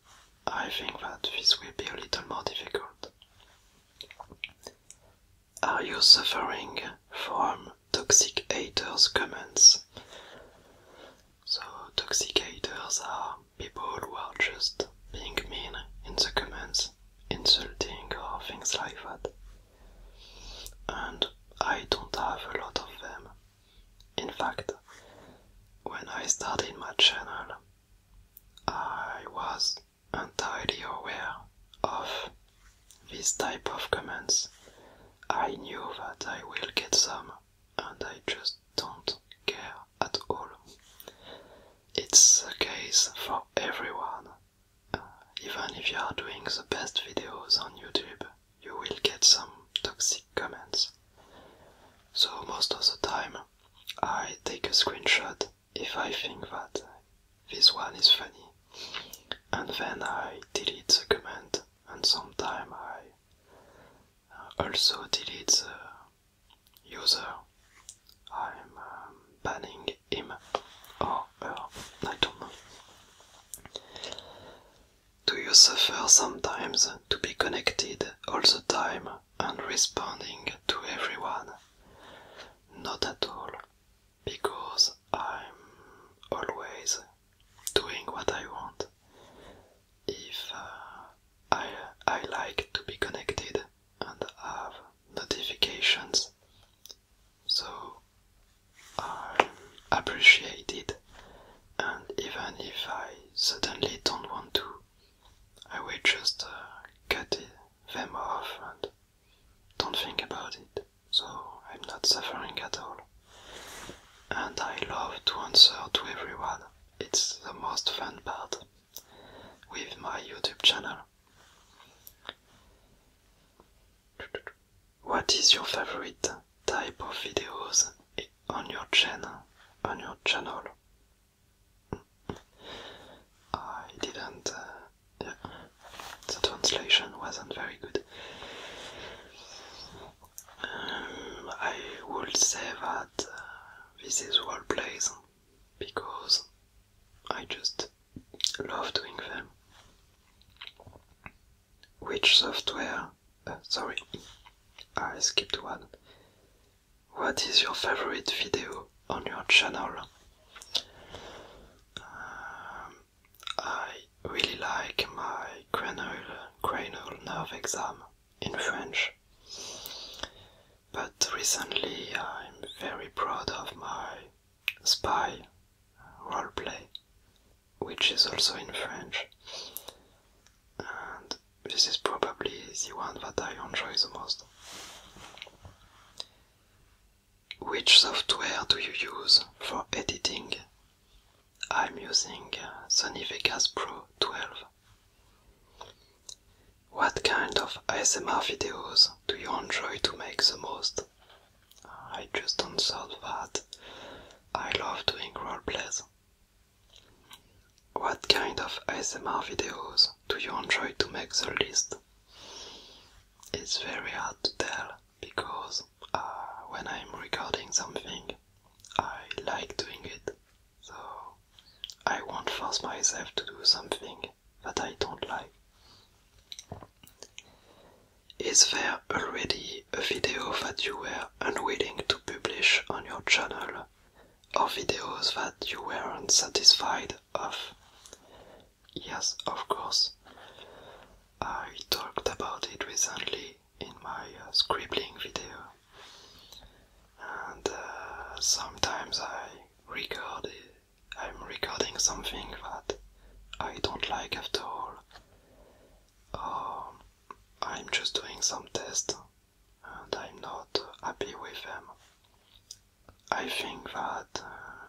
I think that this will be a little more difficult. Are you suffering from toxic haters' comments? toxic haters are people who are just being mean in the comments, insulting or things like that. And I don't have a lot of them. In fact, when I started my channel, I was entirely aware of this type of comments. I knew that I will get some, and I just don't care at all. It's the case for everyone. Even if you are doing the best videos on YouTube, you will get some toxic comments. So most of the time, I take a screenshot if I think that this one is funny, and then I delete the comment, and sometimes I also delete the user. I'm banning him or her, I don't know. Do you suffer sometimes to be connected all the time and responding to everyone? Not at all, because I'm always doing what I want. If I like to be connected and have notifications, so I appreciate it, and even if I suddenly don't want to, I will just cut them off and don't think about it, so I'm not suffering at all. And I love to answer to everyone. It's the most fun part with my YouTube channel. What is your favorite type of videos on your channel? I didn't. Yeah, the translation wasn't very good. I would say that this is roleplays because I just love doing them. Which software? Sorry, I skipped one. What is your favorite video on your channel? I really like my cranial nerve exam in French. But recently I'm very proud of my spy roleplay, which is also in French. And this is probably the one that I enjoy the most. Which software do you use for editing? I'm using Sony Vegas Pro 12. What kind of ASMR videos do you enjoy to make the most? I just answered that. I love doing roleplays. What kind of ASMR videos do you enjoy to make the least? It's very hard to tell because when I'm recording something, I like doing it. So I won't force myself to do something that I don't like. Is there already a video that you were unwilling to publish on your channel, or videos that you were unsatisfied of? Yes, of course. I talked about it recently in my scribbling video, and sometimes I'm recording something that I don't like after all, or I'm just doing some tests and I'm not happy with them. I think that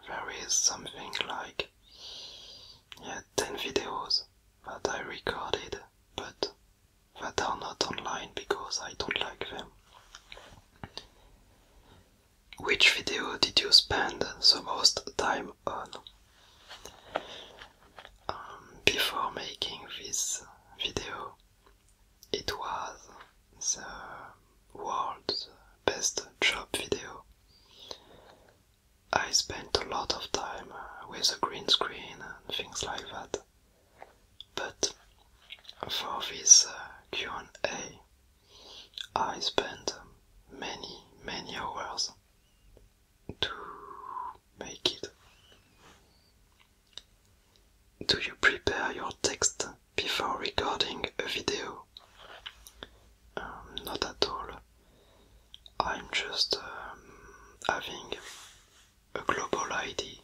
there is something like 10 videos that I recorded but that are not online because I don't like them. Which video did you spend the most time on? Before making this video, it was the world's best job video. I spent a lot of time with a green screen and things like that. But for this Q&A, I spent many hours to make it. Do you prepare your text before recording a video? Not at all. I'm just having a global idea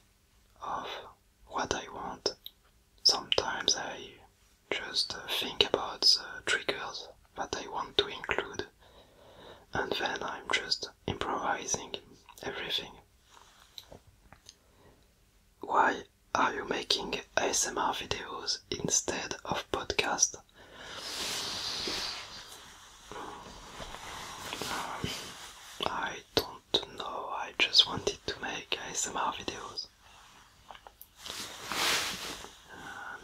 of what I want. Sometimes I just think about the triggers that I want to include, and then I'm just improvising everything. Why are you making ASMR videos instead of podcast? I don't know, I just wanted to make ASMR videos.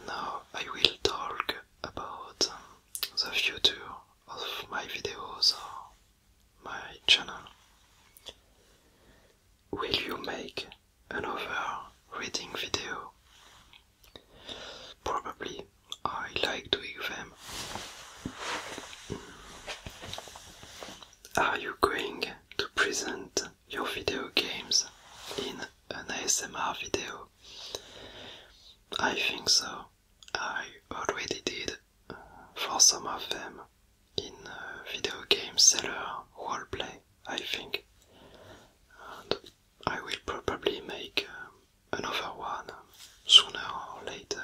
Now I will talk about the future of my videos or my channel. Will you make another reading video? Probably. I like doing them. Are you going to present your video games in an ASMR video? I think so. I already did for some of them in video game seller roleplay, I think. And I will probably make another one sooner or later.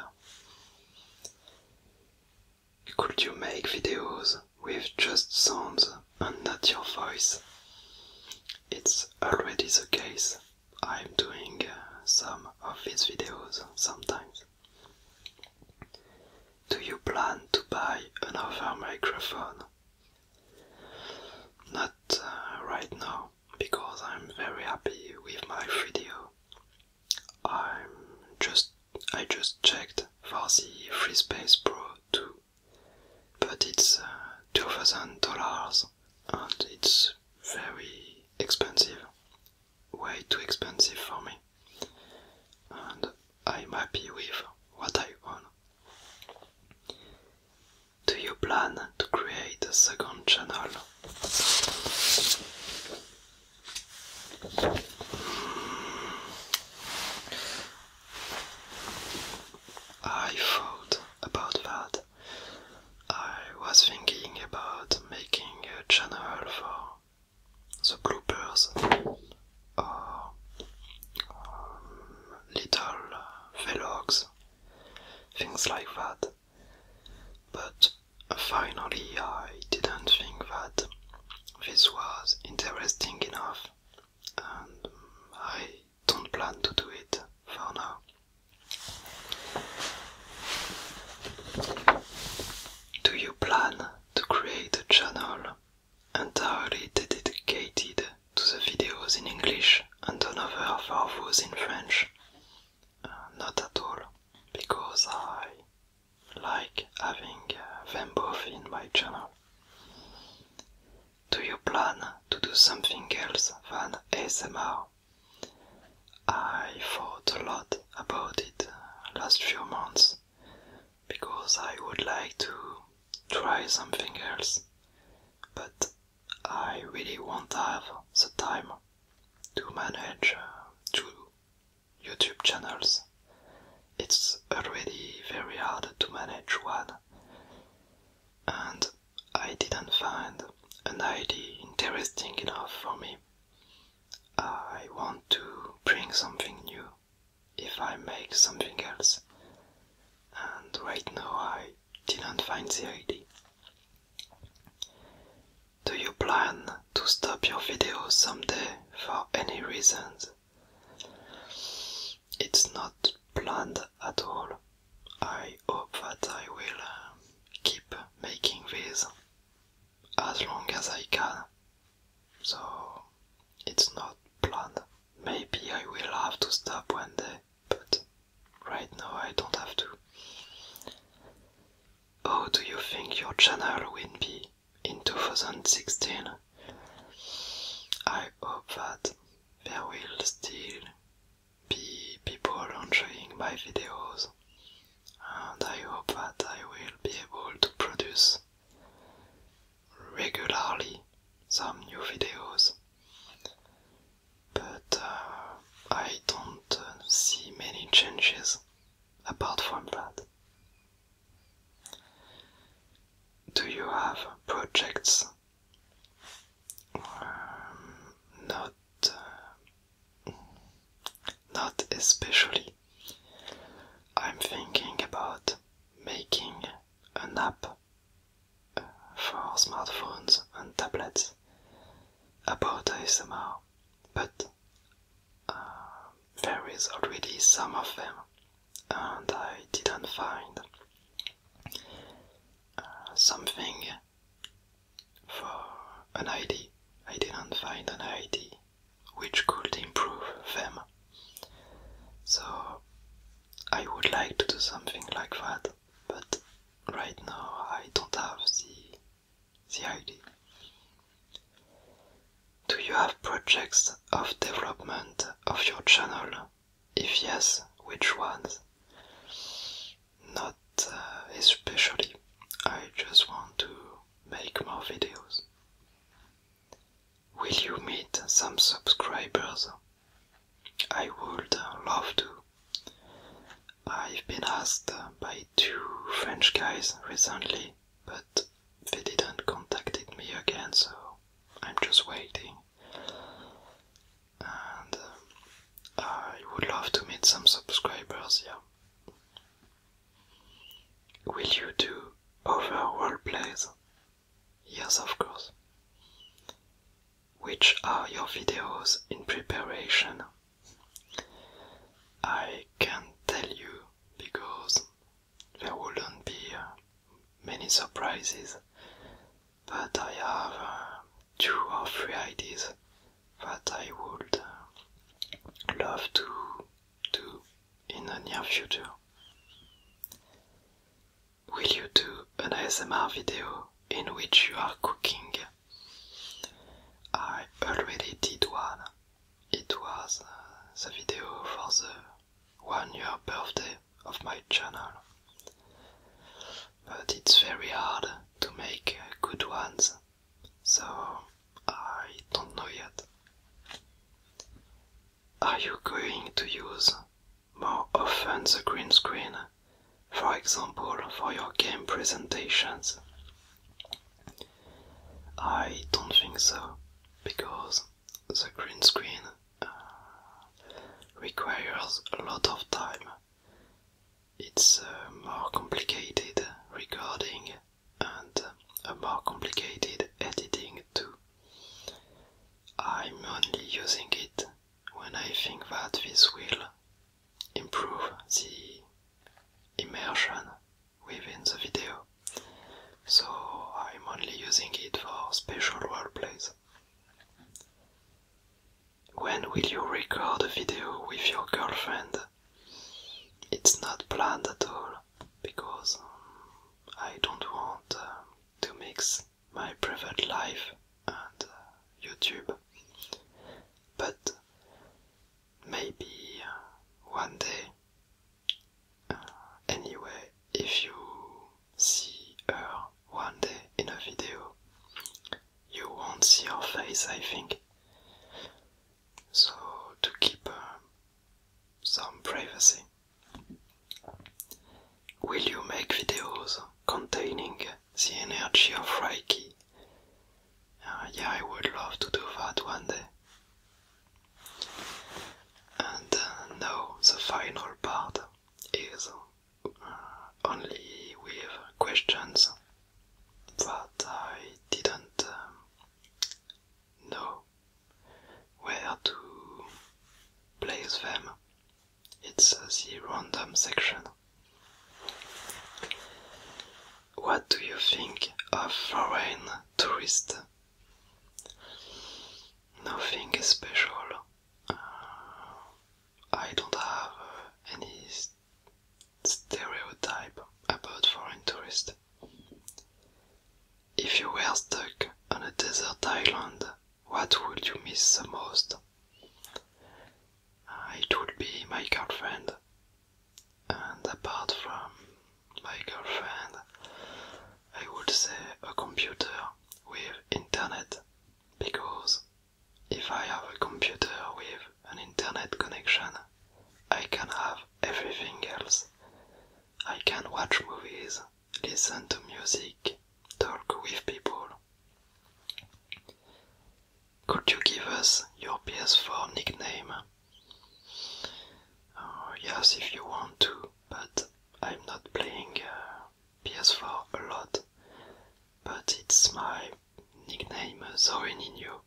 Could you make videos with just sounds and not your voice? It's already the case. I'm doing some of these videos sometimes. Do you plan to buy another microphone? Not right now, because I'm very happy with my video. I just checked for the FreeSpace Pro 2, but it's $2,000 and it's very expensive, way too expensive for me, and I'm happy with what I own. Do you plan to create a second channel? I thought about that. I was thinking about making a channel for the bloopers or little vlogs, things like that. But finally I didn't think that this was interesting enough, and I don't plan to do it for now. Do you plan to create a channel entirely dedicated to the videos in English and another for those in French? Not at all, because I like having them both in my channel. Do you plan to do something else than ASMR? I thought a lot about it last few months, because I would like to try something else, but I really won't have the time to manage 2 YouTube channels. It's already very hard to manage one, and I didn't find an idea interesting enough for me. I want to bring something new if I make something else, and right now I didn't find the idea. Do you plan to stop your videos someday for any reasons? It's not planned at all. I hope that I will keep making these as long as I can, so it's not planned. Maybe I will have to stop one day, but right now I don't have to. How do you think your channel will be in 2016? I hope that there will still be people enjoying my videos, and I hope that I will be able to produce regularly some new videos, but I don't see many changes apart from that. have projects, not especially. I'm thinking about making an app for smartphones and tablets about ASMR, but there is already some of them, and I didn't find something for an ID. I didn't find an ID which could improve them. So I would like to do something like that, but right now I don't have the idea. Do you have projects of development of your channel? If yes, which ones? Not especially. I just want to make more videos. Will you meet some subscribers? I would love to. I've been asked by 2 French guys recently, but they didn't contact me again, so I'm just waiting. And I would love to meet some subscribers, yeah. Will you do other roleplays? Yes, of course. Which are your videos in preparation? I can't tell you because there wouldn't be many surprises, but I have 2 or 3 ideas that I would love to do in the near future. Will you do an ASMR video in which you are cooking? I already did one. It was the video for the 1-year birthday of my channel. But it's very hard to make good ones, so I don't know yet. Are you going to use more often the green screen, for example for your game presentations? I don't think so, because the green screen requires a lot of time. It's more complicated recording and a more complicated editing too. I'm only using it when I think that this will improve the immersion within the video. So I'm only using it for special roleplays. When will you record a video with your girlfriend? It's not planned at all, because I don't want to mix my private life and YouTube. But maybe one day. Anyway, if you see her one day in a video, you won't see her face, I think. So, to keep some privacy. Will you make videos containing the energy of Reiki? Yeah, I would love to do that one day. And now the final part is only with questions that I didn't know where to place them. It's the random section. What do you think of foreign tourists? Nothing special. I don't have any stereotype about foreign tourists. If you were stuck on a desert island, what would you miss the most? It would be my girlfriend. And apart from my girlfriend, I would say a computer with internet, because if I have a computer with an internet connection, I can have everything else. I can watch movies, listen to music, talk talk with people. Could you give us your PS4 nickname? Yes, if you want to, but I'm not playing PS4 a lot. But it's my nickname, Zorinino.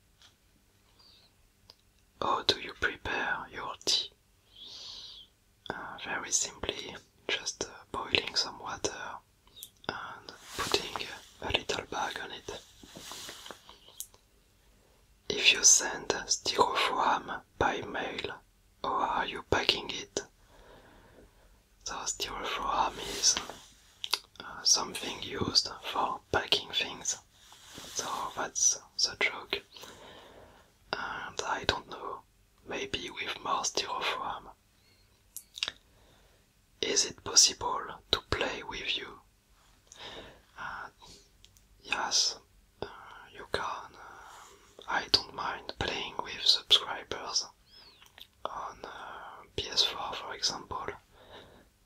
How do you prepare your tea? Very simply, just boiling some water and putting a little bag on it. If you send styrofoam by mail, how are you packing it? So styrofoam is something used for packing things. So that's the joke. And I don't know, maybe with more styrofoam. Is it possible to play with you? Yes, you can. I don't mind playing with subscribers on PS4 for example,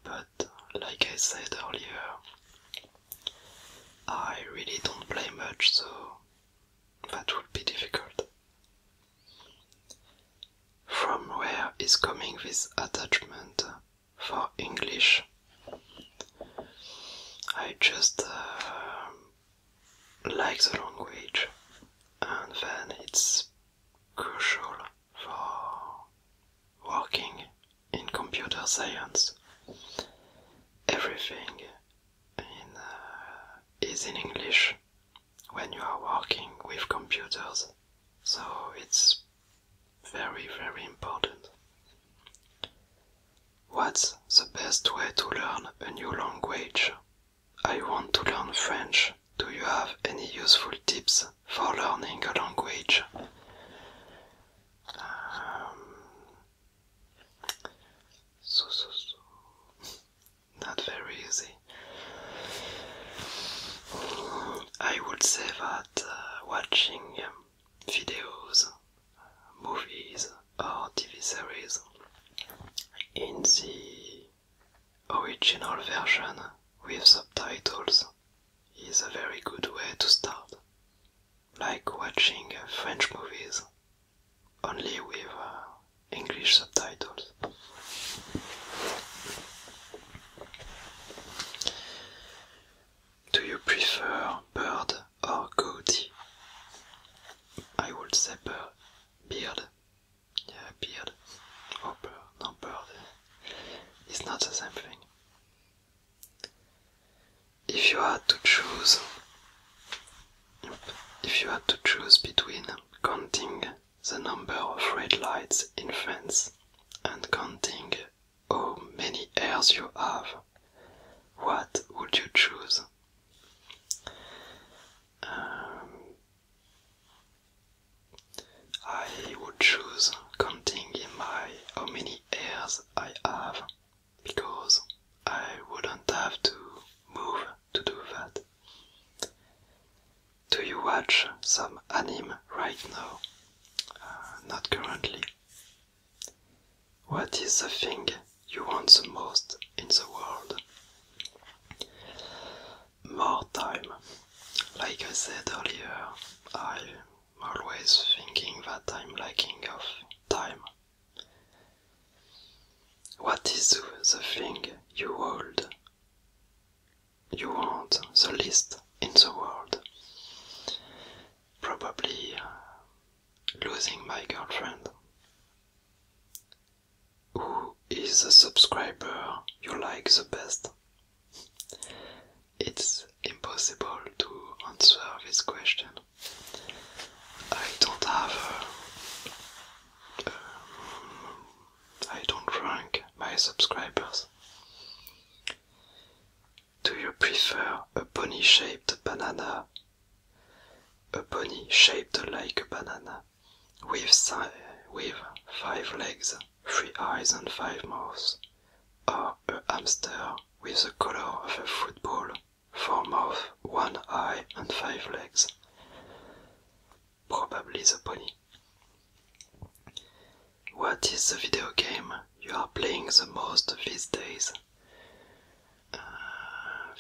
but like I said earlier, I really don't play much, so that would be difficult. From where is coming this attachment for English? I just like the language, and then it's crucial for working in computer science. Everything is in English when you are working with computers, so it's very, very important. What's the best way to learn a new language? I want to learn French. Do you have any useful tips for learning a language? Not very easy. I would say that watching videos, movies or TV series in the original version with subtitles is a very good way to start. Like watching French movies only with English subtitles. Do you prefer bird or goatee? I would say beard. Yeah, beard. Or bird. No, bird. It's not the same thing. If you had to choose between counting the number of red lights in France and counting how many hairs you have, what would you choose? I would choose counting in how many hairs I have, because I wouldn't have to move to do that. Do you watch some anime right now? Not currently. What is the thing you want the most in the world? More time. Like I said earlier, I'm always thinking that I'm lacking of time. What is the thing you want the least in the world? Probably losing my girlfriend. Who is the subscriber you like the best? It's impossible to answer this question. I don't rank my subscribers. Do you prefer a pony-shaped banana? A pony shaped like a banana, with 5 legs, 3 eyes and 5 mouths, or a hamster with the color of a football, 4 mouths, 1 eye and 5 legs? Probably the pony. What is the video game you are playing the most these days?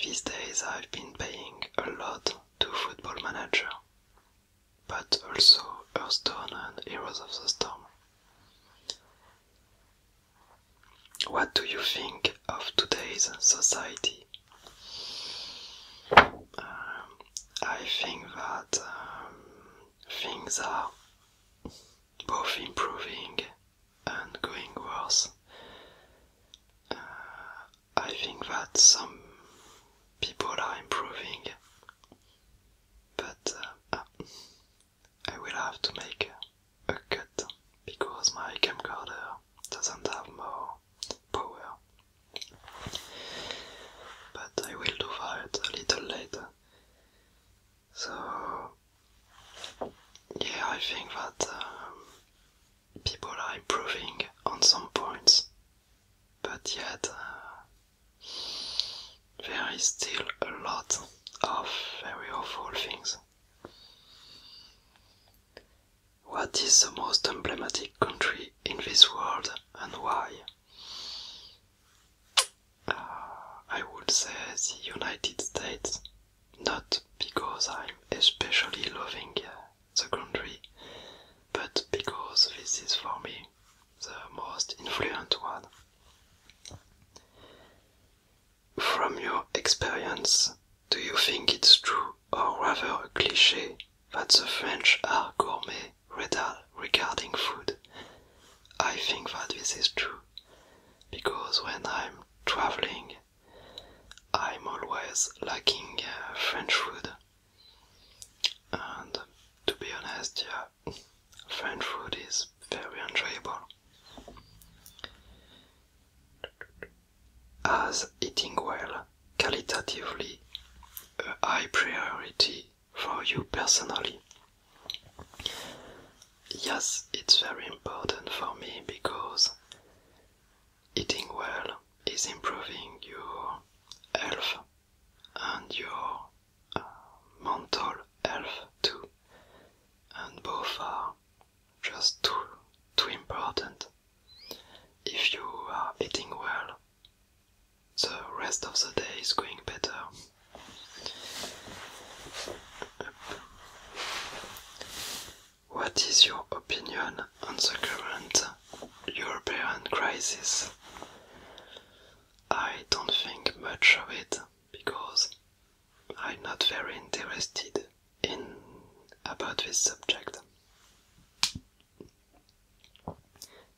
These days I've been playing a lot to because of the storm. What do you think of today's society? I think that things are both improving and going worse. I think that some people are improving, but I will have to make a cut because my camcorder doesn't have more power. But I will do that a little later. So yeah, I think that people are improving on some points, but yet there is still a lot of very awful things. What is the most emblematic country in this world and why? I would say the United States, not because I'm especially loving the country, but because this is for me the most influent one. From your experience, do you think it's true or rather a cliché that the French are gourmet regarding food? I think that this is true, because when I'm traveling, I'm always lacking French food. And to be honest, yeah, French food is very enjoyable. As eating well, qualitatively, a high priority for you personally? Yes, it's very important for me because eating well is improving your health and your mental health too, and both are just too important. If you are eating well, the rest of the day is going better. What is your opinion on the current European crisis? I don't think much of it because I'm not very interested about this subject.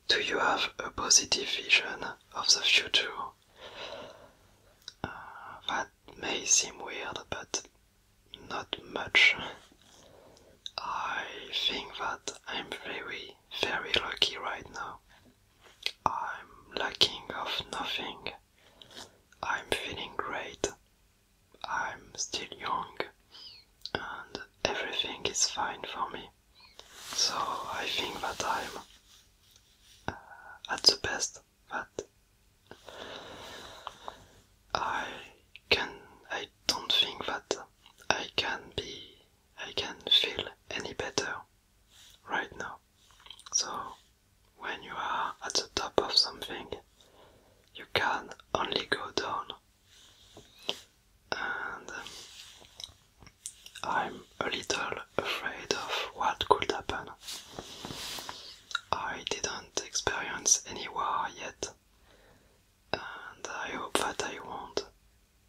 Do you have a positive vision of the future? That may seem weird, but not much. I think that I'm very, very lucky right now. I'm lacking of nothing. I'm feeling great. I'm still young and everything is fine for me. So I think that I'm at the best that I don't think that I can feel any better right now. So when you are at the top of something, you can only go down. And I'm a little afraid of what could happen. I didn't experience any war yet, and I hope that I won't,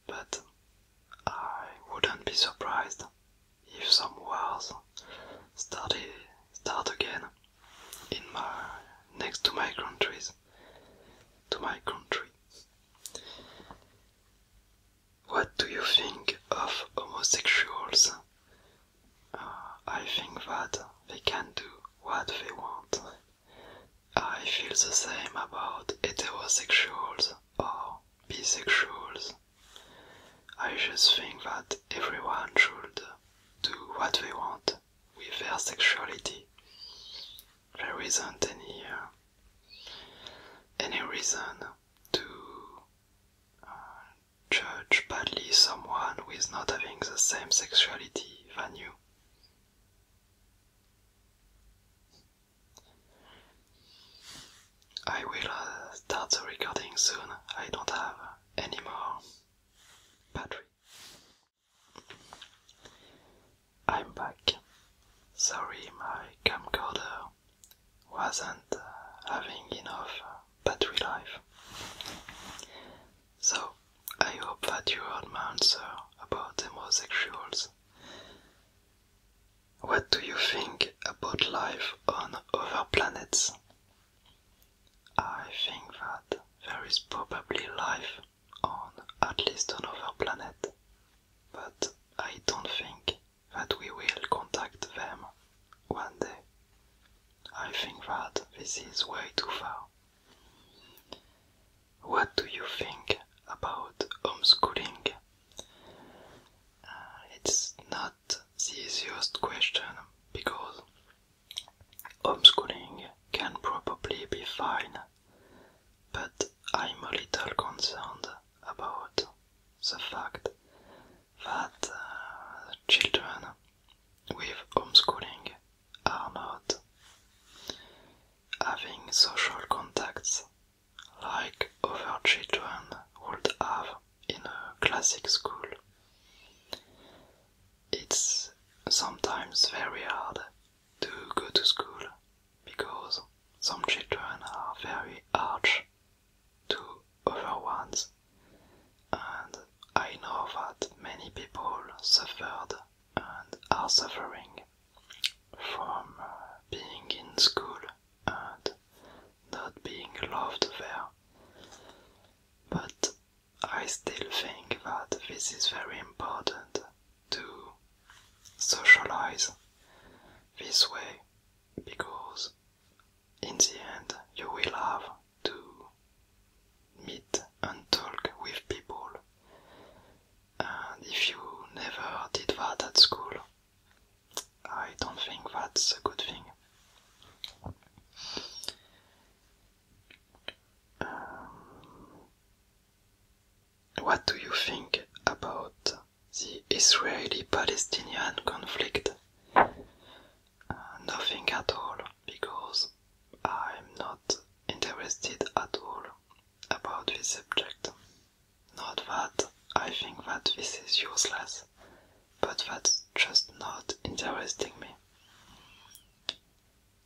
but I wouldn't be surprised if some wars start again next to my country. What do you think of homosexuals? I think that they can do what they want. I feel the same about heterosexuals or bisexuals. I just think that everyone should do what they want with their sexuality. There isn't any reason to judge badly someone who is not having the same sexuality than you. I will start the recording soon. I don't have any more battery. I'm back. Sorry, my camcorder What do you think about life on other planets? I think that there is probably life on at least another planet, but I don't think that we will contact them one day. I think that this is way too far. What do you think about homeschooling? It's not the easiest question because homeschooling can probably be fine, but I'm a little concerned about the fact that children with homeschooling are not having social contacts like other children would have in a classic school. It's sometimes very hard to go to school because some children are very harsh to other ones, and I know that many people suffered and are suffering from being in school and not being loved there. But I still think that this is very important to socialize this way, because in the end you will have to meet and talk with people, and if you never did that at school, I don't think that's a good thing. What do you think about the Israeli-Palestinian conflict? Nothing at all, because I'm not interested at all about this subject. Not that I think that this is useless, but that's just not interesting me.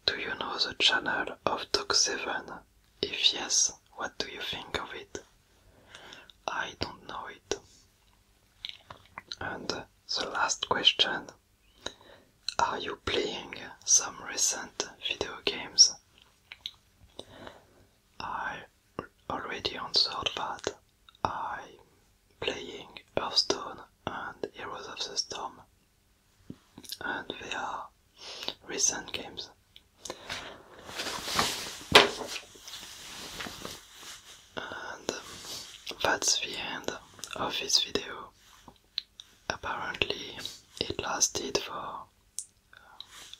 Do you know the channel of Dog7? If yes, what do you think of it? I don't know it. And the last question, are you playing some recent video games? I already answered that. I'm playing Hearthstone and Heroes of the Storm, and they are recent games. And that's the end of this video. Apparently it lasted for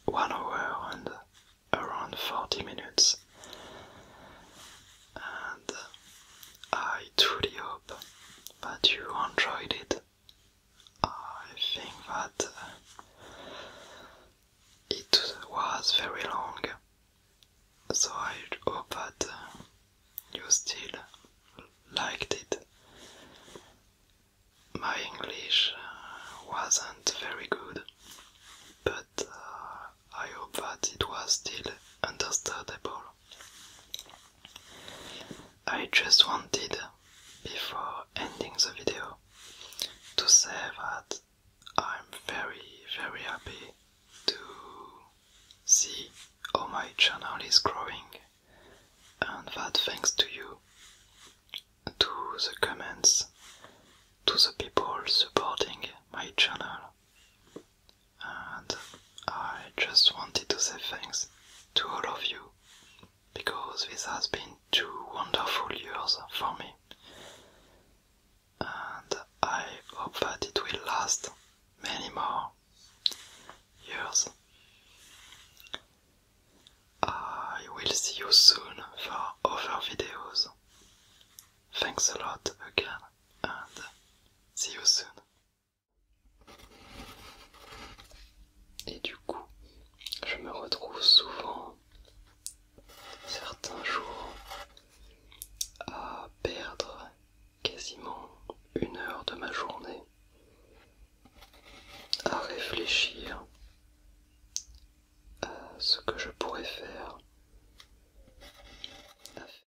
1 hour and around 40 minutes, and I truly hope that you enjoyed it. I think that it was very long, so I hope that you still liked it. My English wasn't very good, but I hope that it was still understandable. I just wanted, before ending the video, to say that I'm very happy to see how my channel is growing, and that thanks to you, to the comments, to the people supporting my channel. And I just wanted to say thanks to all of you, because this has been 2 wonderful years for me, and I hope that it will last many more years. I will see you soon for other videos. Thanks a lot again, and see you soon.